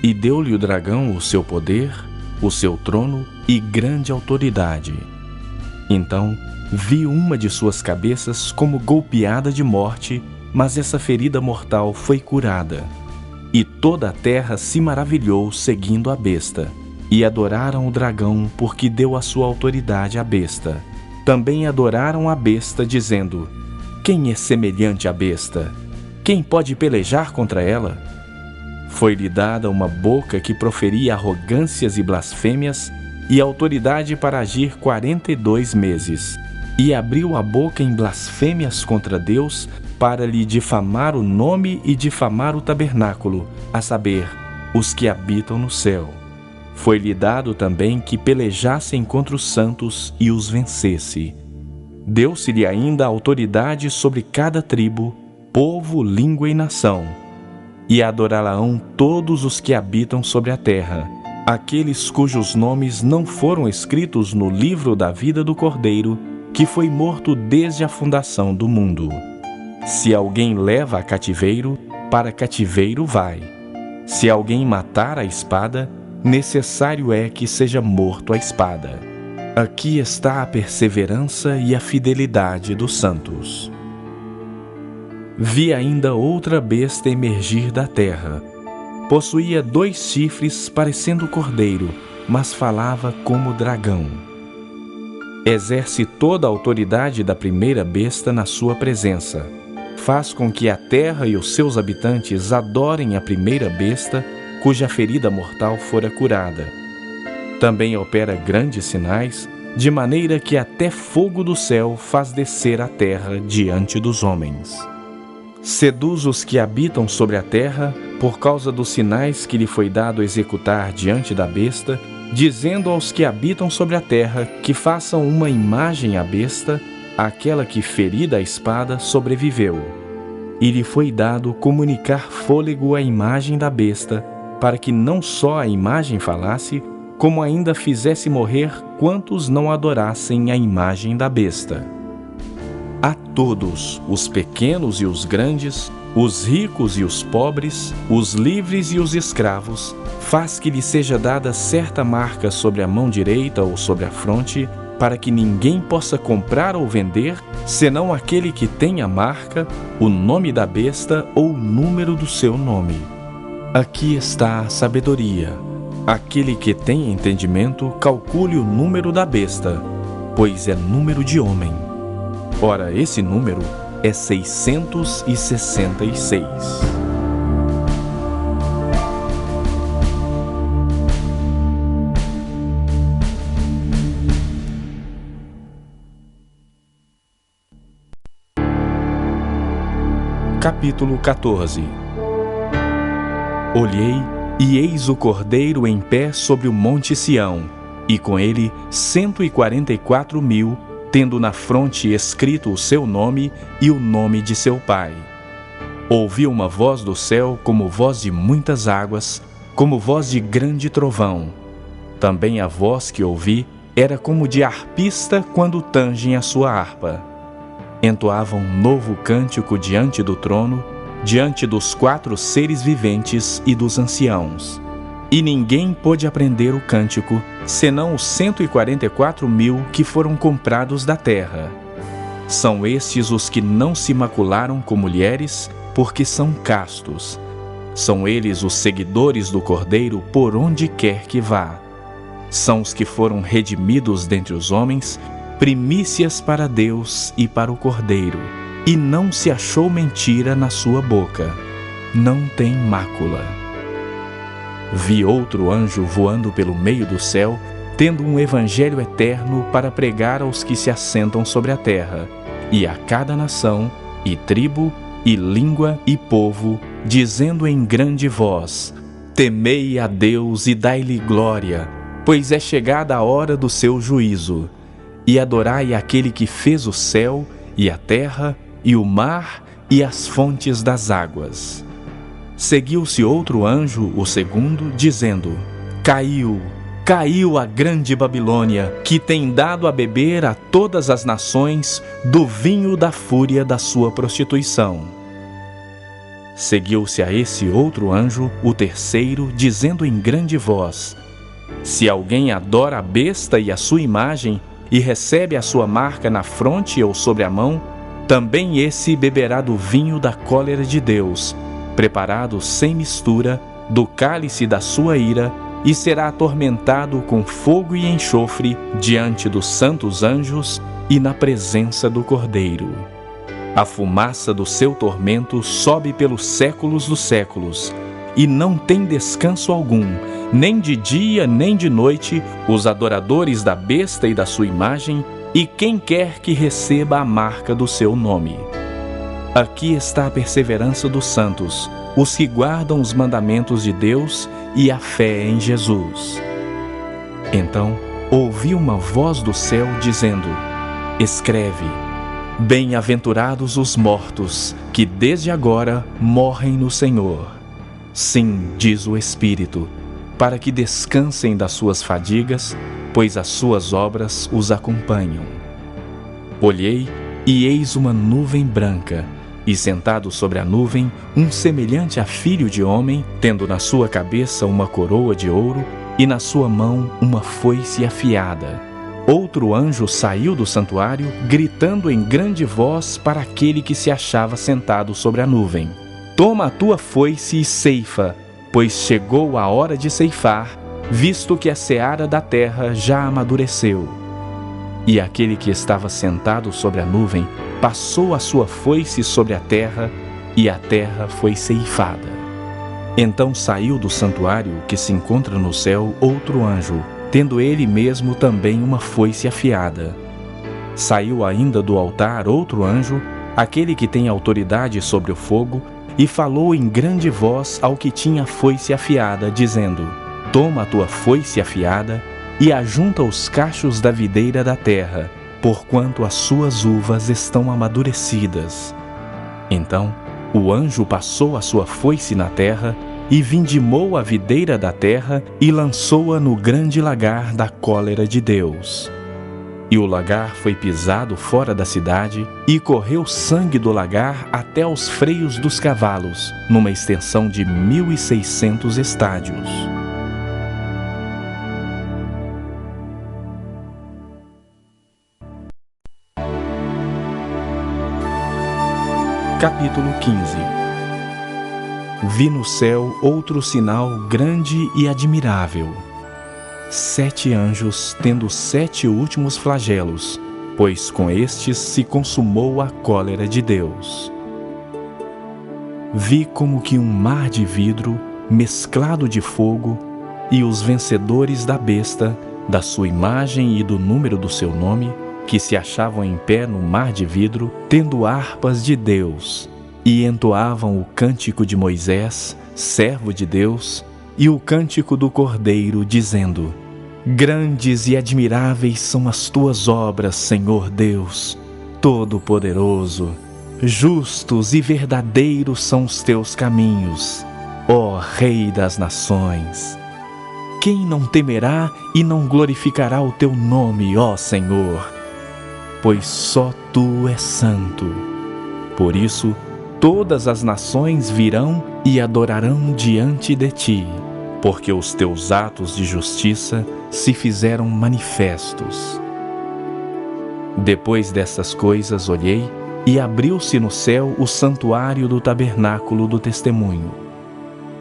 E deu-lhe o dragão o seu poder, o seu trono e grande autoridade. Então vi uma de suas cabeças como golpeada de morte, mas essa ferida mortal foi curada. E toda a terra se maravilhou seguindo a besta, e adoraram o dragão porque deu a sua autoridade à besta. Também adoraram a besta, dizendo: quem é semelhante à besta? Quem pode pelejar contra ela? Foi-lhe dada uma boca que proferia arrogâncias e blasfêmias, e autoridade para agir 42 meses. E abriu a boca em blasfêmias contra Deus, para lhe difamar o nome e difamar o tabernáculo, a saber, os que habitam no céu. Foi-lhe dado também que pelejassem contra os santos e os vencesse. Deu-se-lhe ainda autoridade sobre cada tribo, povo, língua e nação. E adorá-la-ão todos os que habitam sobre a terra, aqueles cujos nomes não foram escritos no livro da vida do Cordeiro, que foi morto desde a fundação do mundo. Se alguém leva a cativeiro, para cativeiro vai. Se alguém matar a espada, necessário é que seja morto a espada. Aqui está a perseverança e a fidelidade dos santos. Vi ainda outra besta emergir da terra. Possuía 2 chifres parecendo cordeiro, mas falava como dragão. Exerce toda a autoridade da primeira besta na sua presença. Faz com que a terra e os seus habitantes adorem a primeira besta, cuja ferida mortal fora curada. Também opera grandes sinais, de maneira que até fogo do céu faz descer a terra diante dos homens. Seduz os que habitam sobre a terra, por causa dos sinais que lhe foi dado executar diante da besta, dizendo aos que habitam sobre a terra que façam uma imagem à besta, aquela que, ferida a espada, sobreviveu. E lhe foi dado comunicar fôlego à imagem da besta, para que não só a imagem falasse, como ainda fizesse morrer quantos não adorassem a imagem da besta. A todos, os pequenos e os grandes, os ricos e os pobres, os livres e os escravos, faz que lhe seja dada certa marca sobre a mão direita ou sobre a fronte, para que ninguém possa comprar ou vender, senão aquele que tem a marca, o nome da besta ou o número do seu nome. Aqui está a sabedoria. Aquele que tem entendimento, calcule o número da besta, pois é número de homem. Ora, esse número é 666. Capítulo 14. Olhei, e eis o Cordeiro em pé sobre o monte Sião, e com ele 144.000, tendo na fronte escrito o seu nome e o nome de seu pai. Ouvi uma voz do céu como voz de muitas águas, como voz de grande trovão. Também a voz que ouvi era como de harpista quando tangem a sua harpa. Entoava um novo cântico diante do trono, diante dos 4 seres viventes e dos anciãos. E ninguém pôde aprender o cântico, senão os 144.000 que foram comprados da terra. São estes os que não se macularam com mulheres, porque são castos. São eles os seguidores do Cordeiro por onde quer que vá. São os que foram redimidos dentre os homens, primícias para Deus e para o Cordeiro. E não se achou mentira na sua boca. Não tem mácula. Vi outro anjo voando pelo meio do céu, tendo um evangelho eterno para pregar aos que se assentam sobre a terra, e a cada nação, e tribo, e língua, e povo, dizendo em grande voz: Temei a Deus e dai-lhe glória, pois é chegada a hora do seu juízo. E adorai aquele que fez o céu, e a terra, e o mar, e as fontes das águas. Seguiu-se outro anjo, o segundo, dizendo: Caiu, caiu a grande Babilônia, que tem dado a beber a todas as nações do vinho da fúria da sua prostituição. Seguiu-se a esse outro anjo, o terceiro, dizendo em grande voz: Se alguém adora a besta e a sua imagem, e recebe a sua marca na fronte ou sobre a mão, também esse beberá do vinho da cólera de Deus, preparado sem mistura, do cálice da sua ira, e será atormentado com fogo e enxofre diante dos santos anjos e na presença do Cordeiro. A fumaça do seu tormento sobe pelos séculos dos séculos, e não tem descanso algum, nem de dia nem de noite, os adoradores da besta e da sua imagem, e quem quer que receba a marca do seu nome. Aqui está a perseverança dos santos, os que guardam os mandamentos de Deus e a fé em Jesus. Então ouvi uma voz do céu dizendo: Escreve: Bem-aventurados os mortos, que desde agora morrem no Senhor. Sim, diz o Espírito, para que descansem das suas fadigas, pois as suas obras os acompanham. Olhei, e eis uma nuvem branca, e sentado sobre a nuvem, um semelhante a filho de homem, tendo na sua cabeça uma coroa de ouro, e na sua mão uma foice afiada. Outro anjo saiu do santuário, gritando em grande voz para aquele que se achava sentado sobre a nuvem: Toma a tua foice e ceifa, pois chegou a hora de ceifar, visto que a seara da terra já amadureceu. E aquele que estava sentado sobre a nuvem passou a sua foice sobre a terra, e a terra foi ceifada. Então saiu do santuário que se encontra no céu outro anjo, tendo ele mesmo também uma foice afiada. Saiu ainda do altar outro anjo, aquele que tem autoridade sobre o fogo, e falou em grande voz ao que tinha a foice afiada, dizendo: Toma a tua foice afiada e ajunta os cachos da videira da terra, porquanto as suas uvas estão amadurecidas. Então o anjo passou a sua foice na terra, e vindimou a videira da terra, e lançou-a no grande lagar da cólera de Deus. E o lagar foi pisado fora da cidade, e correu sangue do lagar até aos freios dos cavalos, numa extensão de 1.600 estádios. Capítulo 15. Vi no céu outro sinal grande e admirável: 7 anjos tendo 7 últimos flagelos, pois com estes se consumou a cólera de Deus. Vi como que um mar de vidro mesclado de fogo, e os vencedores da besta, da sua imagem e do número do seu nome, que se achavam em pé no mar de vidro, tendo harpas de Deus, e entoavam o cântico de Moisés, servo de Deus, e o cântico do Cordeiro, dizendo: Grandes e admiráveis são as tuas obras, Senhor Deus, Todo-Poderoso. Justos e verdadeiros são os teus caminhos, ó Rei das Nações. Quem não temerá e não glorificará o teu nome, ó Senhor? Pois só tu és santo. Por isso, todas as nações virão e adorarão diante de ti, porque os teus atos de justiça se fizeram manifestos. Depois destas coisas olhei, e abriu-se no céu o santuário do tabernáculo do testemunho.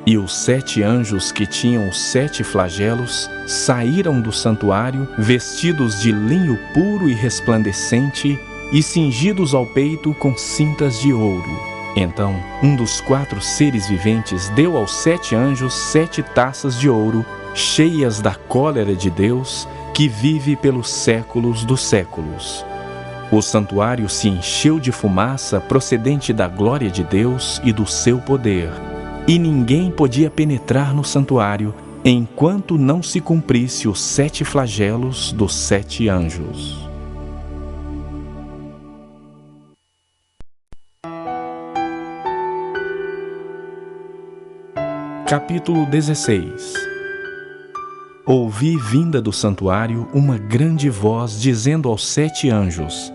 E os 7 anjos que tinham os 7 flagelos saíram do santuário, vestidos de linho puro e resplandecente, e cingidos ao peito com cintas de ouro. Então um dos 4 seres viventes deu aos 7 anjos 7 taças de ouro, cheias da cólera de Deus, que vive pelos séculos dos séculos. O santuário se encheu de fumaça procedente da glória de Deus e do seu poder, e ninguém podia penetrar no santuário enquanto não se cumprisse os 7 flagelos dos 7 anjos. Capítulo 16. Ouvi vinda do santuário uma grande voz dizendo aos 7 anjos: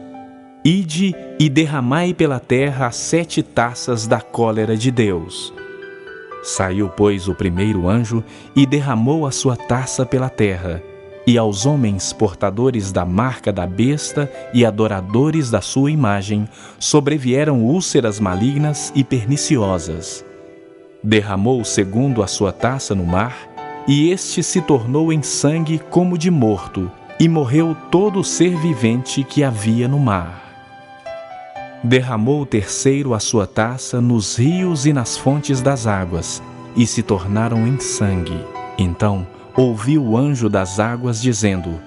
Ide e derramai pela terra as 7 taças da cólera de Deus. Saiu, pois, o primeiro anjo e derramou a sua taça pela terra, e aos homens portadores da marca da besta e adoradores da sua imagem sobrevieram úlceras malignas e perniciosas. Derramou o segundo a sua taça no mar, e este se tornou em sangue como de morto, e morreu todo o ser vivente que havia no mar. Derramou o terceiro a sua taça nos rios e nas fontes das águas, e se tornaram em sangue. Então ouvi o anjo das águas dizendo: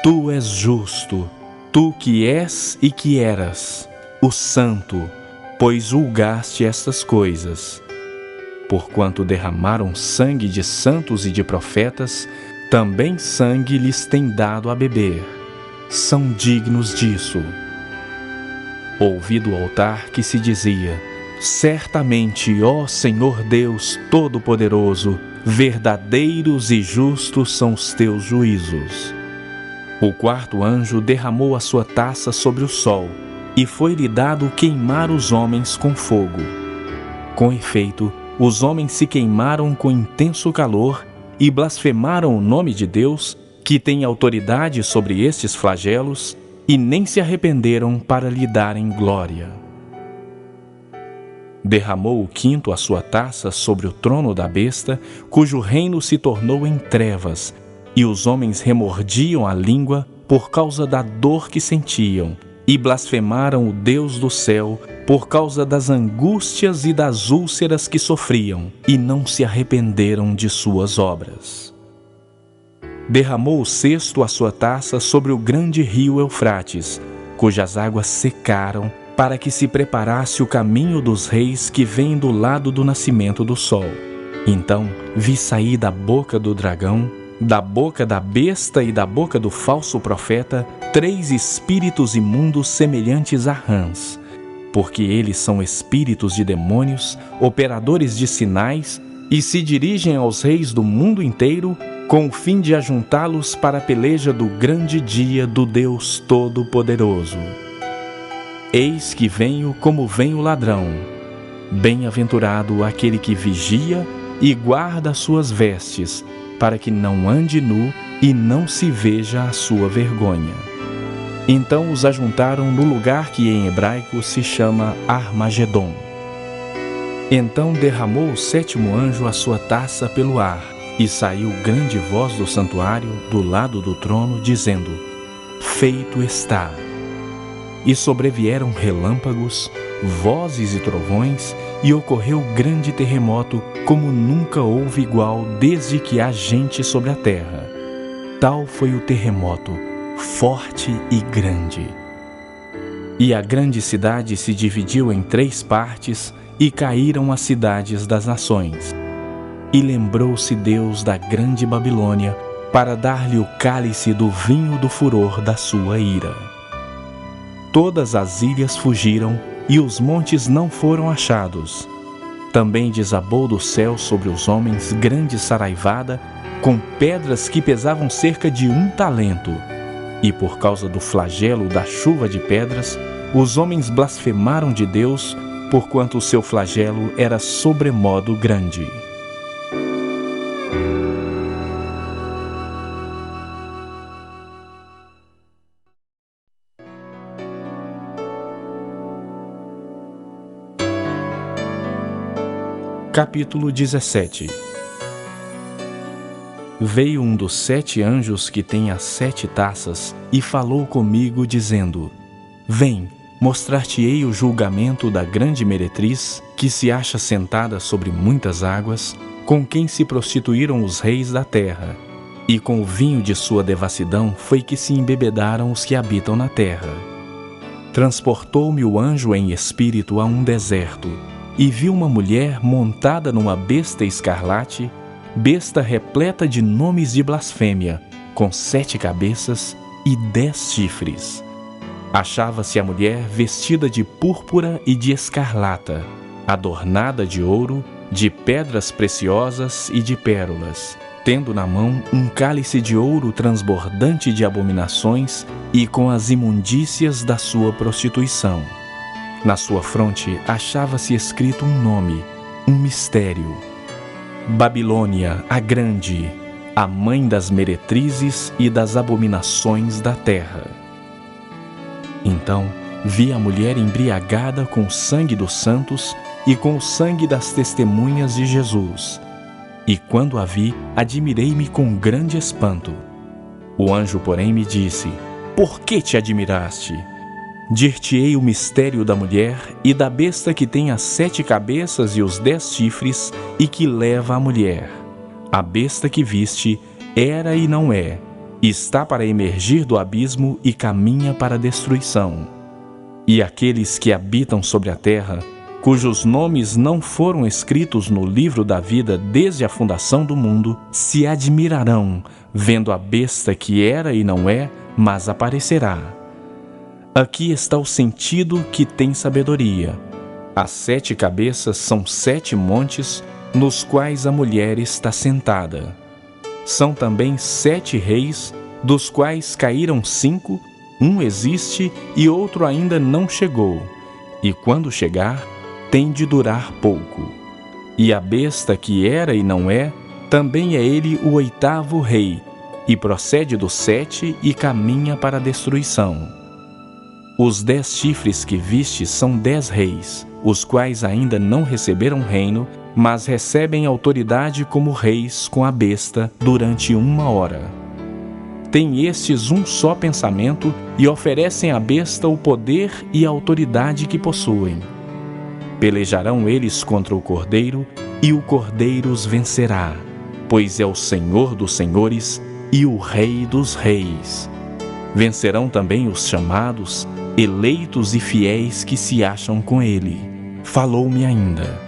Tu és justo, tu que és e que eras, o santo, pois julgaste estas coisas. Porquanto derramaram sangue de santos e de profetas, Também sangue lhes tem dado a beber. São dignos disso. Ouvi do altar que se dizia: certamente, ó Senhor Deus Todo-Poderoso, verdadeiros e justos são os teus juízos. O quarto anjo derramou a sua taça sobre o sol, e foi-lhe dado queimar os homens com fogo. Com efeito, os homens se queimaram com intenso calor e blasfemaram o nome de Deus, que tem autoridade sobre estes flagelos, e nem se arrependeram para lhe darem glória. Derramou o quinto a sua taça sobre o trono da besta, cujo reino se tornou em trevas, e os homens remordiam a língua por causa da dor que sentiam, e blasfemaram o Deus do céu por causa das angústias e das úlceras que sofriam, e não se arrependeram de suas obras. Derramou o sexto a sua taça sobre o grande rio Eufrates, cujas águas secaram, para que se preparasse o caminho dos reis que vêm do lado do nascimento do sol. Então vi sair da boca do dragão, da boca da besta e da boca do falso profeta, 3 espíritos imundos semelhantes a rãs, porque eles são espíritos de demônios, operadores de sinais, e se dirigem aos reis do mundo inteiro, com o fim de ajuntá-los para a peleja do grande dia do Deus Todo-Poderoso. Eis que venho como vem o ladrão. Bem-aventurado aquele que vigia e guarda as suas vestes, para que não ande nu e não se veja a sua vergonha. Então os ajuntaram no lugar que em hebraico se chama Armagedon. Então derramou o sétimo anjo a sua taça pelo ar, e saiu grande voz do santuário, do lado do trono, dizendo: feito está. E sobrevieram relâmpagos, vozes e trovões, e ocorreu grande terremoto, como nunca houve igual desde que há gente sobre a terra. Tal foi o terremoto, forte e grande. E a grande cidade se dividiu em 3 partes, e caíram as cidades das nações. E lembrou-se Deus da grande Babilônia, para dar-lhe o cálice do vinho do furor da sua ira. Todas as ilhas fugiram, e os montes não foram achados. Também desabou do céu sobre os homens grande saraivada, com pedras que pesavam cerca de 1 talento. E por causa do flagelo da chuva de pedras, os homens blasfemaram de Deus, porquanto o seu flagelo era sobremodo grande. Capítulo 17. Veio um dos 7 anjos que tem as 7 taças e falou comigo, dizendo: vem, mostrar-te-ei o julgamento da grande meretriz, que se acha sentada sobre muitas águas, com quem se prostituíram os reis da terra, e com o vinho de sua devassidão foi que se embebedaram os que habitam na terra. Transportou-me o anjo em espírito a um deserto, e vi uma mulher montada numa besta escarlate, besta repleta de nomes de blasfêmia, com 7 cabeças e 10 chifres. Achava-se a mulher vestida de púrpura e de escarlata, adornada de ouro, de pedras preciosas e de pérolas, tendo na mão um cálice de ouro transbordante de abominações e com as imundícias da sua prostituição. Na sua fronte achava-se escrito um nome, um mistério: Babilônia, a Grande, a mãe das meretrizes e das abominações da terra. Então vi a mulher embriagada com o sangue dos santos e com o sangue das testemunhas de Jesus. E quando a vi, admirei-me com grande espanto. O anjo, porém, me disse: por que te admiraste? Dir-te-ei o mistério da mulher e da besta que tem as 7 cabeças e os 10 chifres e que leva a mulher. A besta que viste era e não é, está para emergir do abismo e caminha para a destruição. E aqueles que habitam sobre a terra cujos nomes não foram escritos no livro da vida desde a fundação do mundo, se admirarão, vendo a besta que era e não é, mas aparecerá. Aqui está o sentido que tem sabedoria. As 7 cabeças são 7 montes, nos quais a mulher está sentada. São também 7 reis, dos quais caíram 5, um existe e outro ainda não chegou, e quando chegar, tem de durar pouco. E a besta que era e não é, também é ele o 8º rei, e procede do 7 e caminha para a destruição. Os 10 chifres que viste são 10 reis, os quais ainda não receberam reino, mas recebem autoridade como reis com a besta durante 1 hora. Têm estes um só pensamento e oferecem à besta o poder e a autoridade que possuem. Pelejarão eles contra o Cordeiro, e o Cordeiro os vencerá, pois é o Senhor dos senhores e o Rei dos reis. Vencerão também os chamados, eleitos e fiéis que se acham com ele. Falou-me ainda: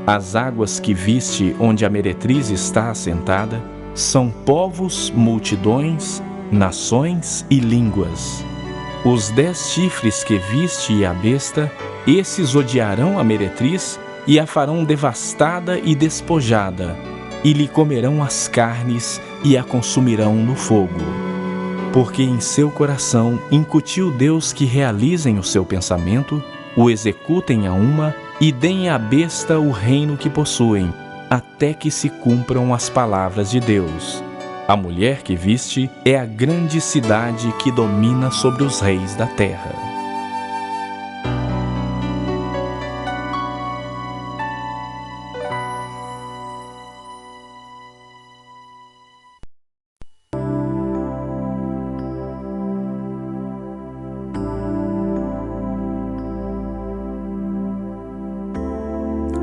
as águas que viste onde a meretriz está assentada são povos, multidões, nações e línguas. Os 10 chifres que viste e a besta, esses odiarão a meretriz e a farão devastada e despojada, e lhe comerão as carnes e a consumirão no fogo. Porque em seu coração incutiu Deus que realizem o seu pensamento, o executem a uma e deem à besta o reino que possuem, até que se cumpram as palavras de Deus. A mulher que viste é a grande cidade que domina sobre os reis da terra.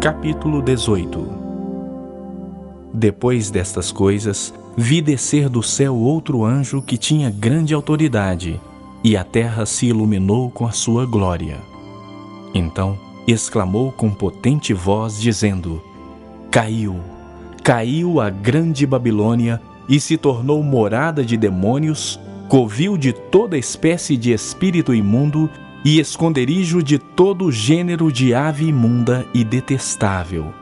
Capítulo 18. Depois destas coisas, vi descer do céu outro anjo que tinha grande autoridade, e a terra se iluminou com a sua glória. Então exclamou com potente voz, dizendo: Caiu, caiu a grande Babilônia, e se tornou morada de demônios, covil de toda espécie de espírito imundo, e esconderijo de todo gênero de ave imunda e detestável,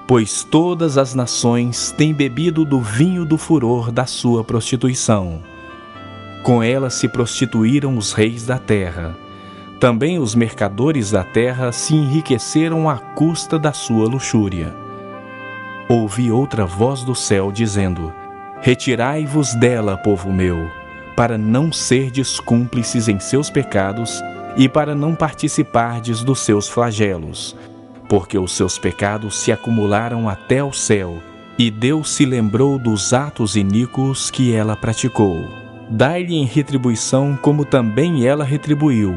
pois todas as nações têm bebido do vinho do furor da sua prostituição. Com ela se prostituíram os reis da terra. Também os mercadores da terra se enriqueceram à custa da sua luxúria. Ouvi outra voz do céu dizendo: Retirai-vos dela, povo meu, para não serdes cúmplices em seus pecados e para não participardes dos seus flagelos, porque os seus pecados se acumularam até o céu, e Deus se lembrou dos atos iníquos que ela praticou. Dai-lhe em retribuição como também ela retribuiu.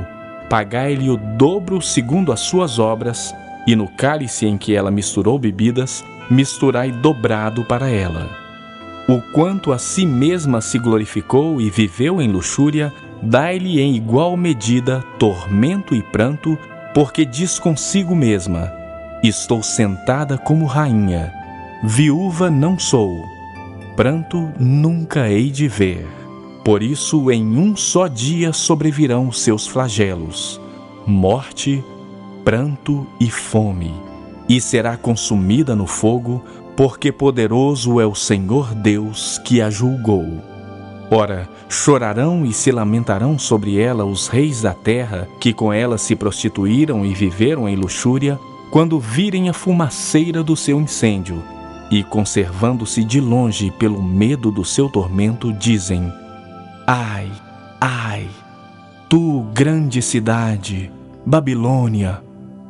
Pagai-lhe o dobro segundo as suas obras, e no cálice em que ela misturou bebidas, misturai dobrado para ela. O quanto a si mesma se glorificou e viveu em luxúria, dai-lhe em igual medida tormento e pranto, porque diz consigo mesma: estou sentada como rainha, viúva não sou, pranto nunca hei de ver. Por isso em um só dia sobrevirão os seus flagelos, morte, pranto e fome, e será consumida no fogo, porque poderoso é o Senhor Deus que a julgou. Ora, chorarão e se lamentarão sobre ela os reis da terra, que com ela se prostituíram e viveram em luxúria, quando virem a fumaceira do seu incêndio, e conservando-se de longe pelo medo do seu tormento, dizem: Ai, ai, tu grande cidade, Babilônia,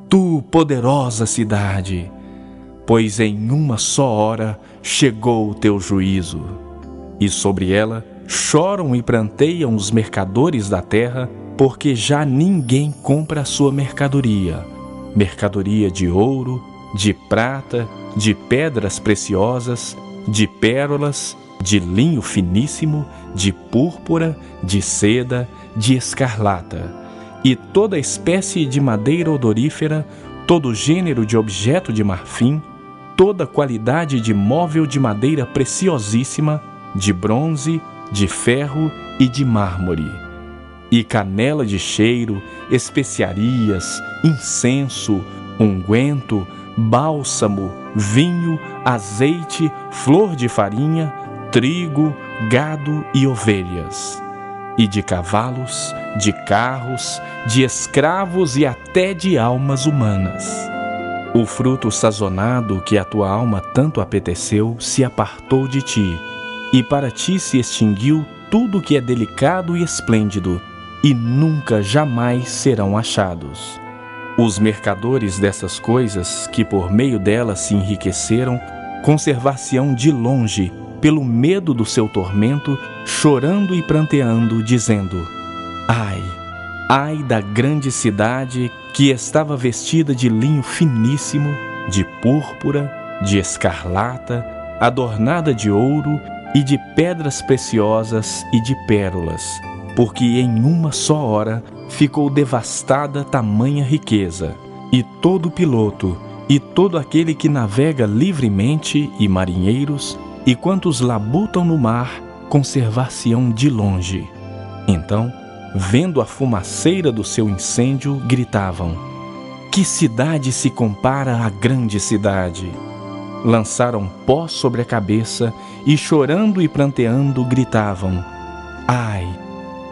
tu poderosa cidade, pois em uma só hora chegou o teu juízo. E sobre ela choram e pranteiam os mercadores da terra, porque já ninguém compra a sua mercadoria, mercadoria de ouro, de prata, de pedras preciosas, de pérolas, de linho finíssimo, de púrpura, de seda, de escarlata, e toda espécie de madeira odorífera, todo gênero de objeto de marfim, toda qualidade de móvel de madeira preciosíssima, de bronze, de ferro e de mármore, e canela de cheiro, especiarias, incenso, unguento, bálsamo, vinho, azeite, flor de farinha, trigo, gado e ovelhas, e de cavalos, de carros, de escravos e até de almas humanas. O fruto sazonado que a tua alma tanto apeteceu se apartou de ti, e para ti se extinguiu tudo que é delicado e esplêndido, e nunca jamais serão achados. Os mercadores dessas coisas, que por meio delas se enriqueceram, conservar-se-ão de longe, pelo medo do seu tormento, chorando e pranteando, dizendo: Ai, ai da grande cidade que estava vestida de linho finíssimo, de púrpura, de escarlata, adornada de ouro e de pedras preciosas e de pérolas, porque em uma só hora ficou devastada tamanha riqueza, e todo piloto, e todo aquele que navega livremente, e marinheiros, e quantos labutam no mar, conservar-se-ão de longe. Então, vendo a fumaceira do seu incêndio, gritavam: Que cidade se compara à grande cidade? Lançaram pó sobre a cabeça e, chorando e pranteando, gritavam: Ai,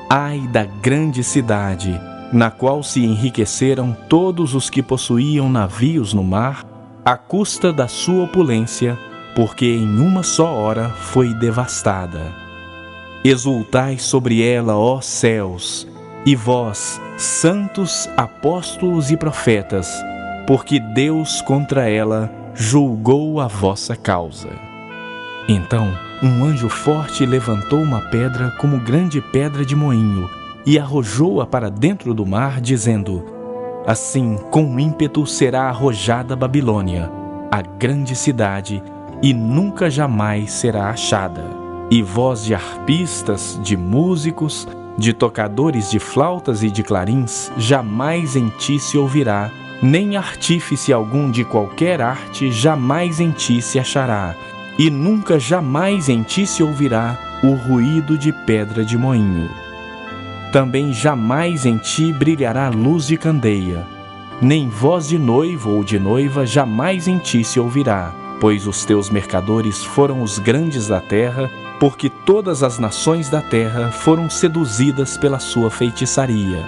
ai da grande cidade, na qual se enriqueceram todos os que possuíam navios no mar, à custa da sua opulência, porque em uma só hora foi devastada. Exultai sobre ela, ó céus, e vós, santos, apóstolos e profetas, porque Deus contra ela julgou a vossa causa. Então, um anjo forte levantou uma pedra como grande pedra de moinho e arrojou-a para dentro do mar, dizendo: Assim, com ímpeto será arrojada Babilônia, a grande cidade, e nunca jamais será achada. E voz de arpistas, de músicos, de tocadores de flautas e de clarins, jamais em ti se ouvirá, nem artífice algum de qualquer arte jamais em ti se achará, e nunca jamais em ti se ouvirá o ruído de pedra de moinho. Também jamais em ti brilhará luz de candeia, nem voz de noivo ou de noiva jamais em ti se ouvirá, pois os teus mercadores foram os grandes da terra, porque todas as nações da terra foram seduzidas pela sua feitiçaria.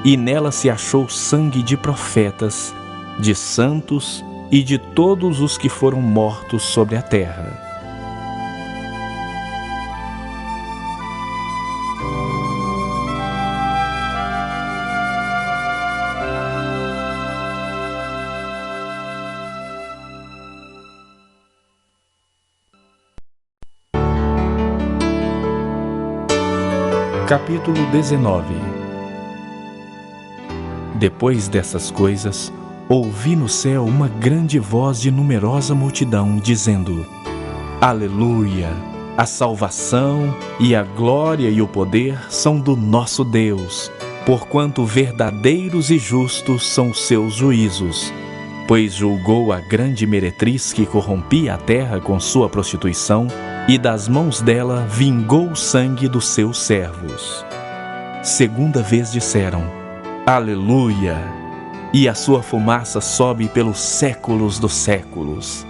E nela se achou sangue de profetas, de santos e de todos os que foram mortos sobre a terra. Capítulo 19. Depois dessas coisas, ouvi no céu uma grande voz de numerosa multidão, dizendo: Aleluia! A salvação e a glória e o poder são do nosso Deus, porquanto verdadeiros e justos são os seus juízos. Pois julgou a grande meretriz que corrompia a terra com sua prostituição, e das mãos dela vingou o sangue dos seus servos. Segunda vez disseram: Aleluia! E a sua fumaça sobe pelos séculos dos séculos.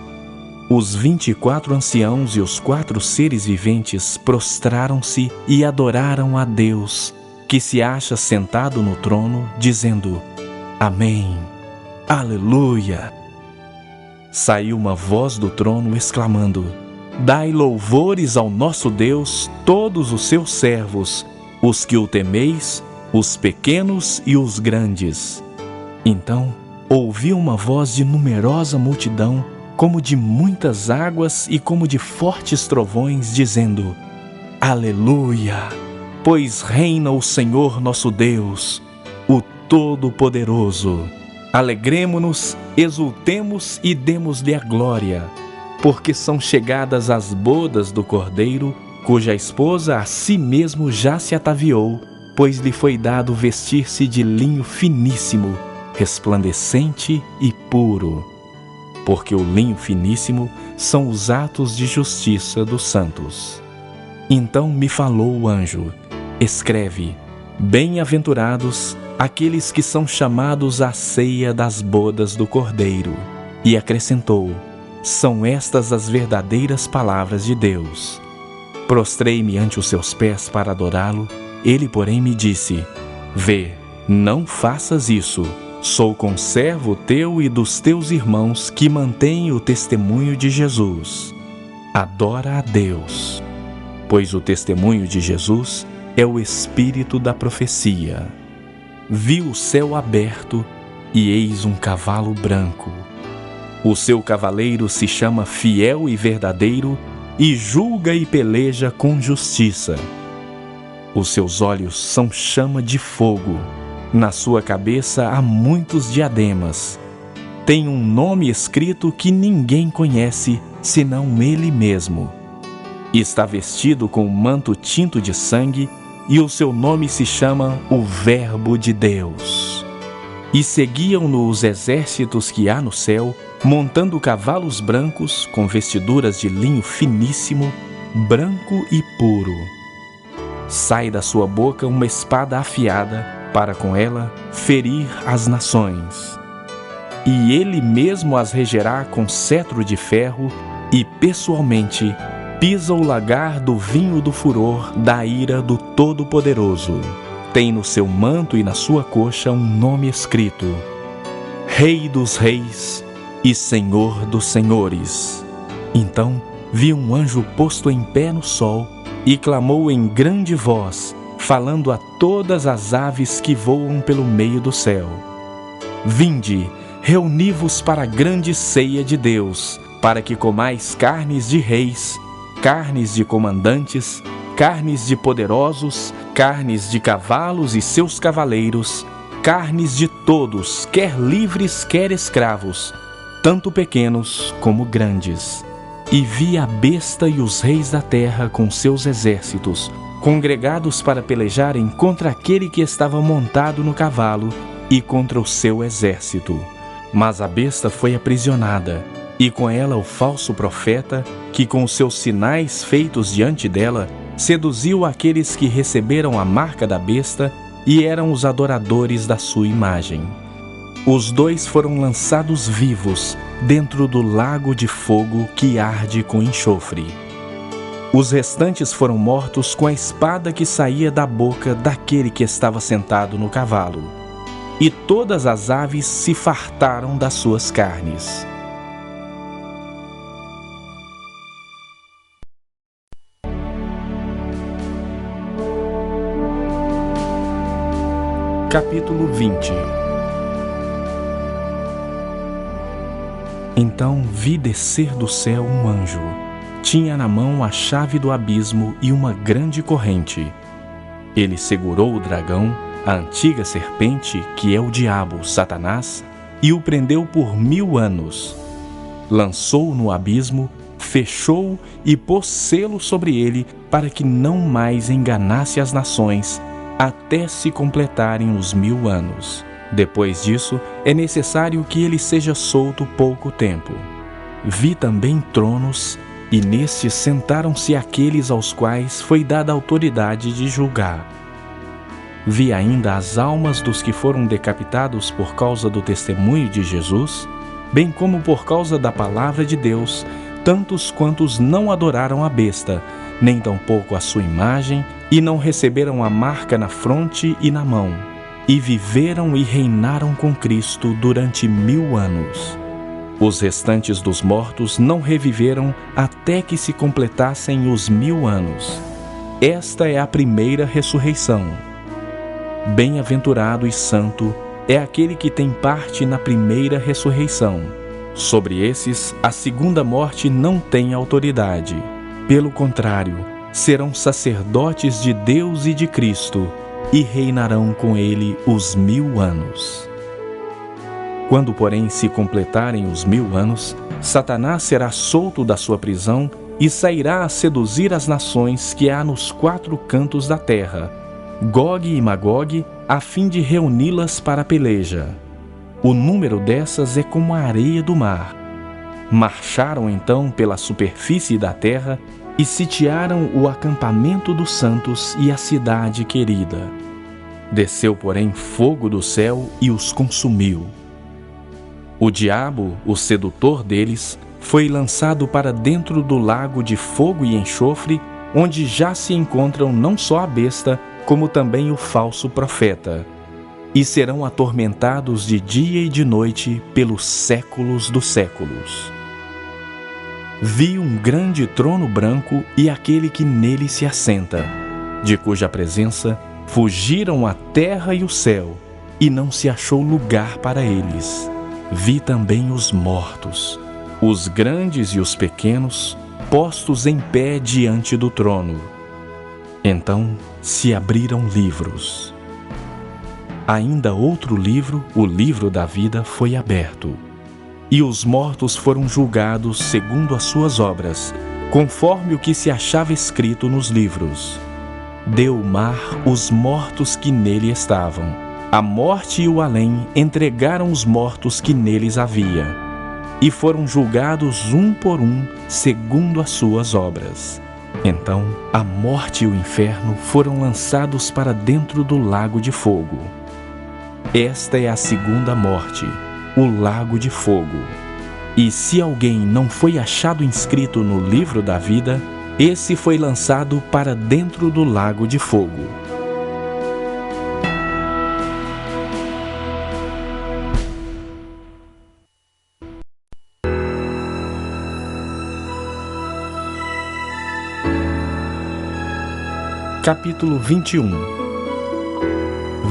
Os 24 anciãos e os 4 seres viventes prostraram-se e adoraram a Deus, que se acha sentado no trono, dizendo: Amém! Aleluia! Saiu uma voz do trono exclamando: Dai louvores ao nosso Deus, todos os seus servos, os que o temeis, os pequenos e os grandes. Então ouvi uma voz de numerosa multidão, como de muitas águas e como de fortes trovões, dizendo: Aleluia! Pois reina o Senhor nosso Deus, o Todo-Poderoso. Alegremo-nos, exultemos e demos-lhe a glória, porque são chegadas as bodas do Cordeiro, cuja esposa a si mesmo já se ataviou, pois lhe foi dado vestir-se de linho finíssimo, resplandecente e puro, porque o linho finíssimo são os atos de justiça dos santos. Então me falou o anjo: escreve: bem-aventurados aqueles que são chamados à ceia das bodas do Cordeiro. E acrescentou: são estas as verdadeiras palavras de Deus. Prostrei-me ante os seus pés para adorá-lo. Ele, porém, me disse: vê, não faças isso. Sou conservo teu e dos teus irmãos que mantêm o testemunho de Jesus. Adora a Deus, pois o testemunho de Jesus é o espírito da profecia. Vi o céu aberto e eis um cavalo branco. O seu cavaleiro se chama Fiel e Verdadeiro e julga e peleja com justiça. Os seus olhos são chama de fogo. Na sua cabeça há muitos diademas. Tem um nome escrito que ninguém conhece, senão ele mesmo. Está vestido com um manto tinto de sangue, e o seu nome se chama o Verbo de Deus. E seguiam-no os exércitos que há no céu, montando cavalos brancos, com vestiduras de linho finíssimo, branco e puro. Sai da sua boca uma espada afiada, para com ela ferir as nações. E ele mesmo as regerá com cetro de ferro, e pessoalmente pisa o lagar do vinho do furor da ira do Todo-Poderoso. Tem no seu manto e na sua coxa um nome escrito: Rei dos Reis e Senhor dos Senhores. Então vi um anjo posto em pé no sol e clamou em grande voz, falando a todas as aves que voam pelo meio do céu: vinde, reuni-vos para a grande ceia de Deus, para que comais carnes de reis, carnes de comandantes, carnes de poderosos, carnes de cavalos e seus cavaleiros, carnes de todos, quer livres, quer escravos, tanto pequenos como grandes. E vi a besta e os reis da terra com seus exércitos, congregados para pelejarem contra aquele que estava montado no cavalo e contra o seu exército. Mas a besta foi aprisionada, e com ela o falso profeta, que com os seus sinais feitos diante dela, seduziu aqueles que receberam a marca da besta e eram os adoradores da sua imagem. Os dois foram lançados vivos dentro do lago de fogo que arde com enxofre. Os restantes foram mortos com a espada que saía da boca daquele que estava sentado no cavalo. E todas as aves se fartaram das suas carnes. Capítulo 20. Então vi descer do céu um anjo. Tinha na mão a chave do abismo e uma grande corrente. Ele segurou o dragão, a antiga serpente, que é o diabo, Satanás, e o prendeu por 1000 anos. Lançou-o no abismo, fechou-o e pôs selo sobre ele, para que não mais enganasse as nações, até se completarem os 1000 anos. Depois disso, é necessário que ele seja solto pouco tempo. Vi também tronos, e nestes sentaram-se aqueles aos quais foi dada a autoridade de julgar. Vi ainda as almas dos que foram decapitados por causa do testemunho de Jesus, bem como por causa da palavra de Deus, tantos quantos não adoraram a besta, nem tampouco a sua imagem, e não receberam a marca na fronte e na mão, e viveram e reinaram com Cristo durante 1000 anos. Os restantes dos mortos não reviveram até que se completassem os 1000 anos. Esta é a primeira ressurreição. Bem-aventurado e santo é aquele que tem parte na primeira ressurreição. Sobre esses, a segunda morte não tem autoridade. Pelo contrário, serão sacerdotes de Deus e de Cristo, e reinarão com ele os 1000 anos. Quando, porém, se completarem os 1000 anos, Satanás será solto da sua prisão e sairá a seduzir as nações que há nos 4 cantos da terra, Gog e Magog, a fim de reuni-las para a peleja. O número dessas é como a areia do mar. Marcharam então pela superfície da terra e sitiaram o acampamento dos santos e a cidade querida. Desceu, porém, fogo do céu e os consumiu. O diabo, o sedutor deles, foi lançado para dentro do lago de fogo e enxofre, onde já se encontram não só a besta, como também o falso profeta, e serão atormentados de dia e de noite pelos séculos dos séculos. Vi um grande trono branco e aquele que nele se assenta, de cuja presença fugiram a terra e o céu, e não se achou lugar para eles. Vi também os mortos, os grandes e os pequenos, postos em pé diante do trono. Então se abriram livros. Ainda outro livro, o livro da vida, foi aberto. E os mortos foram julgados segundo as suas obras, conforme o que se achava escrito nos livros. Deu o mar os mortos que nele estavam. A morte e o além entregaram os mortos que neles havia, e foram julgados um por um, segundo as suas obras. Então a morte e o inferno foram lançados para dentro do lago de fogo. Esta é a segunda morte, o lago de fogo. E se alguém não foi achado inscrito no livro da vida, esse foi lançado para dentro do lago de fogo. Capítulo 21.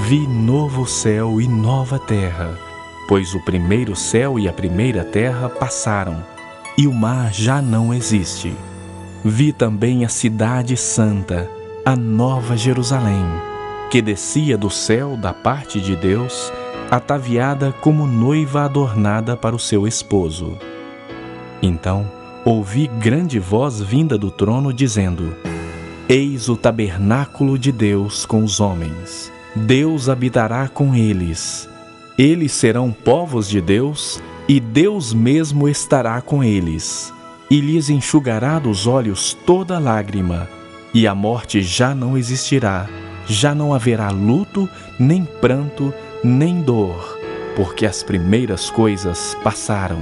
Vi novo céu e nova terra, pois o primeiro céu e a primeira terra passaram, e o mar já não existe. Vi também a cidade santa, a nova Jerusalém, que descia do céu da parte de Deus, ataviada como noiva adornada para o seu esposo. Então ouvi grande voz vinda do trono dizendo: Eis o tabernáculo de Deus com os homens. Deus habitará com eles. Eles serão povos de Deus, e Deus mesmo estará com eles. E lhes enxugará dos olhos toda lágrima, e a morte já não existirá. Já não haverá luto, nem pranto, nem dor, porque as primeiras coisas passaram.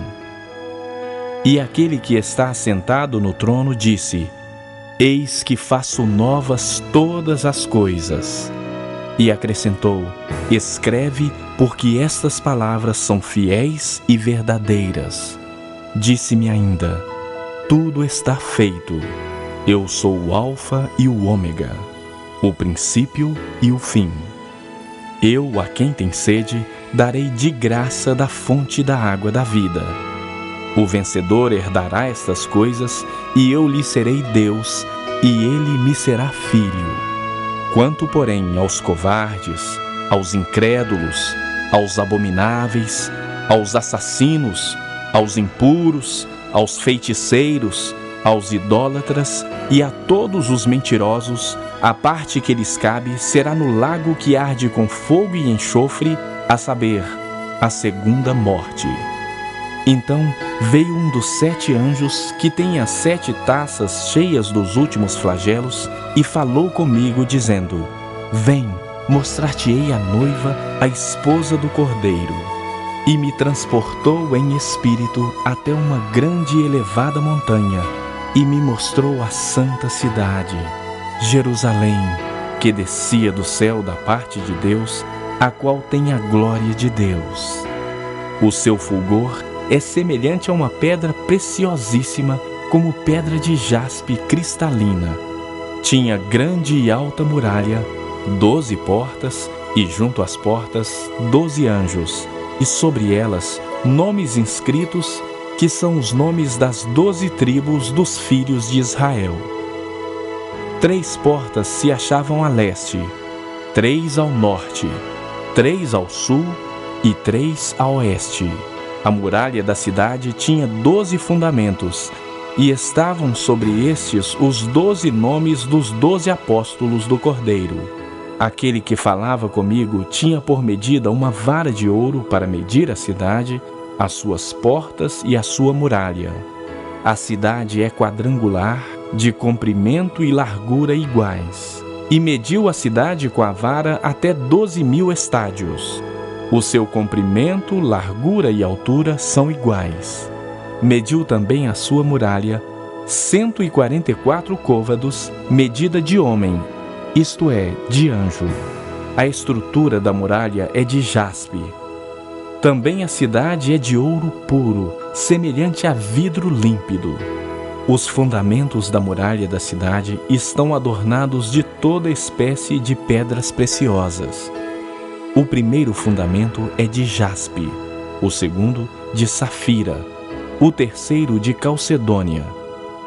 E aquele que está assentado no trono disse: Eis que faço novas todas as coisas. E acrescentou: Escreve, porque estas palavras são fiéis e verdadeiras. Disse-me ainda: Tudo está feito. Eu sou o Alfa e o Ômega, o princípio e o fim. Eu, a quem tem sede, darei de graça da fonte da água da vida. O vencedor herdará estas coisas, e eu lhe serei Deus, e ele me será filho. Quanto, porém, aos covardes, aos incrédulos, aos abomináveis, aos assassinos, aos impuros, aos feiticeiros, aos idólatras e a todos os mentirosos, a parte que lhes cabe será no lago que arde com fogo e enxofre, a saber, a segunda morte. Então veio um dos 7 anjos, que tem as 7 taças cheias dos últimos flagelos, e falou comigo, dizendo: Vem, mostrar-te-ei a noiva, a esposa do Cordeiro. E me transportou em espírito até uma grande e elevada montanha, e me mostrou a santa cidade, Jerusalém, que descia do céu da parte de Deus, a qual tem a glória de Deus. O seu fulgor é semelhante a uma pedra preciosíssima, como pedra de jaspe cristalina. Tinha grande e alta muralha, 12 portas, e junto às portas 12 anjos, e sobre elas nomes inscritos, que são os nomes das 12 tribos dos filhos de Israel. 3 portas se achavam a leste, 3 ao norte, 3 ao sul e 3 a oeste. A muralha da cidade tinha 12 fundamentos, e estavam sobre estes os 12 nomes dos 12 apóstolos do Cordeiro. Aquele que falava comigo tinha por medida uma vara de ouro para medir a cidade, as suas portas e a sua muralha. A cidade é quadrangular, de comprimento e largura iguais, e mediu a cidade com a vara até 12.000 estádios. O seu comprimento, largura e altura são iguais. Mediu também a sua muralha, 144 côvados, medida de homem, isto é, de anjo. A estrutura da muralha é de jaspe. Também a cidade é de ouro puro, semelhante a vidro límpido. Os fundamentos da muralha da cidade estão adornados de toda espécie de pedras preciosas. O primeiro fundamento é de jaspe, o segundo de safira, o terceiro de calcedônia,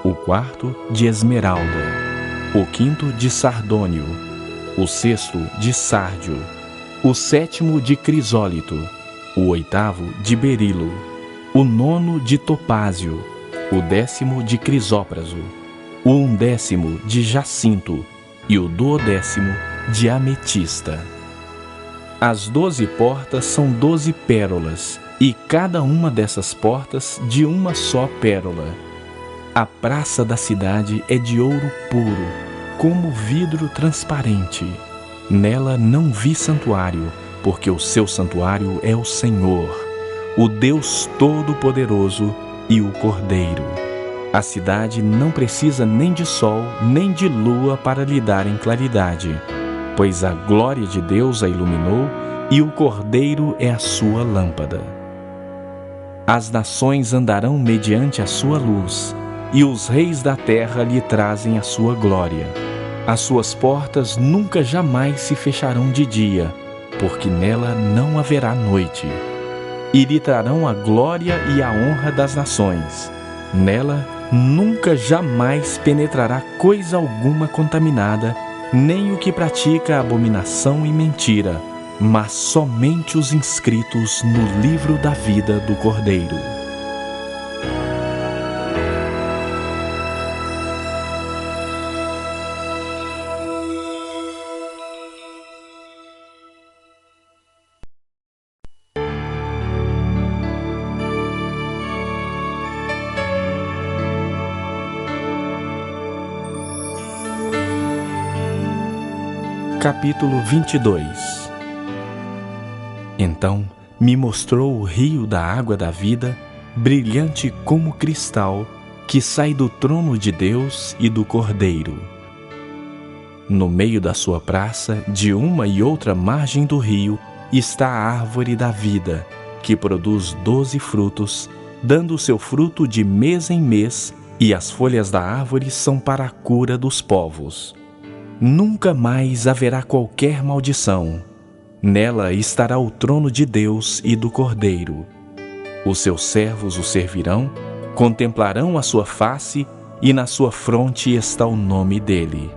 o quarto de esmeralda, o quinto de sardônio, o sexto de sárdio, o sétimo de crisólito, o oitavo de berilo, o nono de topázio, o 10º de crisópraso, o 11º de jacinto e o 12º de ametista. As 12 portas são 12 pérolas, e cada uma dessas portas de uma só pérola. A praça da cidade é de ouro puro, como vidro transparente. Nela não vi santuário, porque o seu santuário é o Senhor, o Deus Todo-Poderoso e o Cordeiro. A cidade não precisa nem de sol, nem de lua para lhe darem claridade, pois a glória de Deus a iluminou e o Cordeiro é a sua lâmpada. As nações andarão mediante a sua luz, e os reis da terra lhe trazem a sua glória. As suas portas nunca jamais se fecharão de dia, porque nela não haverá noite. E lhe trarão a glória e a honra das nações. Nela nunca jamais penetrará coisa alguma contaminada, nem o que pratica abominação e mentira, mas somente os inscritos no livro da vida do Cordeiro. Capítulo 22. Então me mostrou o rio da água da vida, brilhante como cristal, que sai do trono de Deus e do Cordeiro. No meio da sua praça, de uma e outra margem do rio, está a árvore da vida, que produz 12 frutos, dando o seu fruto de mês em mês, e as folhas da árvore são para a cura dos povos. Nunca mais haverá qualquer maldição. Nela estará o trono de Deus e do Cordeiro. Os seus servos o servirão, contemplarão a sua face, e na sua fronte está o nome dele.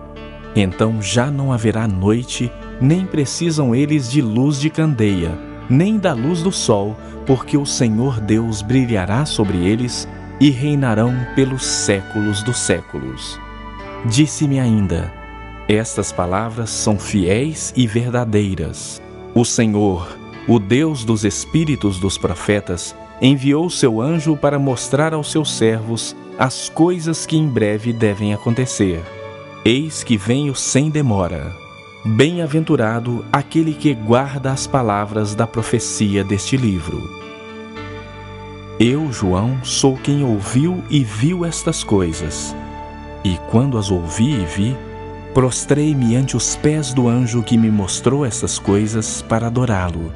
Então já não haverá noite, nem precisam eles de luz de candeia, nem da luz do sol, porque o Senhor Deus brilhará sobre eles e reinarão pelos séculos dos séculos. Disse-me ainda: estas palavras são fiéis e verdadeiras. O Senhor, o Deus dos espíritos dos profetas, enviou seu anjo para mostrar aos seus servos as coisas que em breve devem acontecer. Eis que venho sem demora. Bem-aventurado aquele que guarda as palavras da profecia deste livro. Eu, João, sou quem ouviu e viu estas coisas. E quando as ouvi e vi, prostrei-me ante os pés do anjo que me mostrou essas coisas para adorá-lo.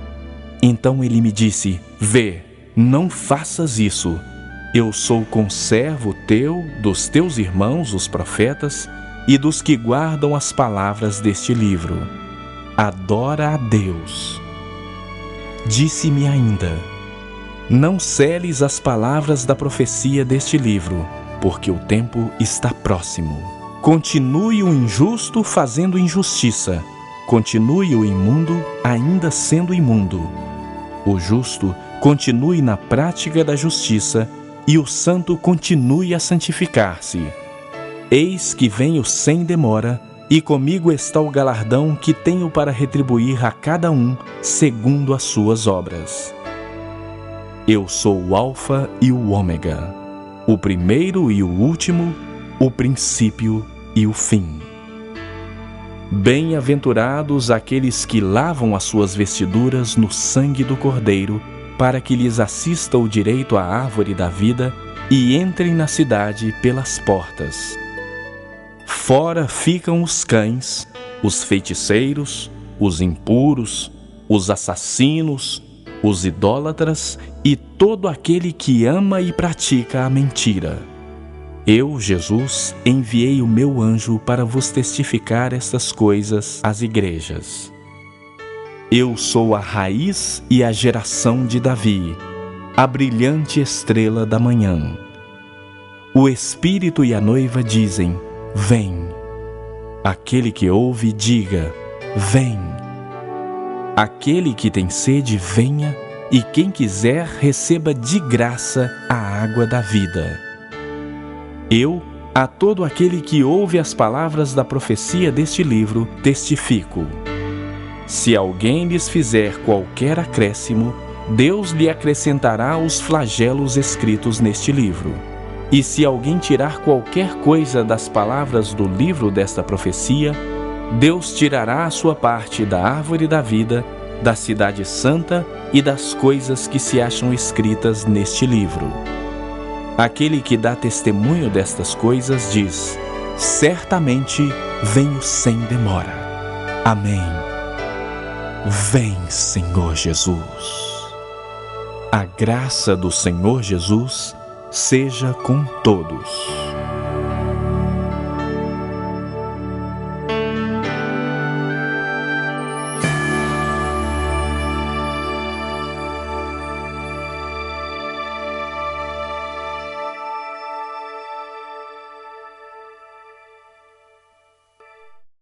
Então ele me disse: vê, não faças isso. Eu sou conservo teu, dos teus irmãos, os profetas, e dos que guardam as palavras deste livro. Adora a Deus. Disse-me ainda: não seles as palavras da profecia deste livro, porque o tempo está próximo. Continue o injusto fazendo injustiça, continue o imundo ainda sendo imundo. O justo continue na prática da justiça, e o santo continue a santificar-se. Eis que venho sem demora, e comigo está o galardão que tenho para retribuir a cada um segundo as suas obras. Eu sou o Alfa e o Ômega, o primeiro e o último, o princípio e o fim. Bem-aventurados aqueles que lavam as suas vestiduras no sangue do Cordeiro, para que lhes assista o direito à árvore da vida e entrem na cidade pelas portas. Fora ficam os cães, os feiticeiros, os impuros, os assassinos, os idólatras e todo aquele que ama e pratica a mentira. Eu, Jesus, enviei o meu anjo para vos testificar estas coisas às igrejas. Eu sou a raiz e a geração de Davi, a brilhante estrela da manhã. O Espírito e a noiva dizem: vem. Aquele que ouve, diga: vem. Aquele que tem sede, venha, e quem quiser, receba de graça a água da vida. Eu, a todo aquele que ouve as palavras da profecia deste livro, testifico: se alguém lhes fizer qualquer acréscimo, Deus lhe acrescentará os flagelos escritos neste livro. E se alguém tirar qualquer coisa das palavras do livro desta profecia, Deus tirará a sua parte da árvore da vida, da cidade santa e das coisas que se acham escritas neste livro. Aquele que dá testemunho destas coisas diz: certamente venho sem demora. Amém. Vem, Senhor Jesus. A graça do Senhor Jesus seja com todos.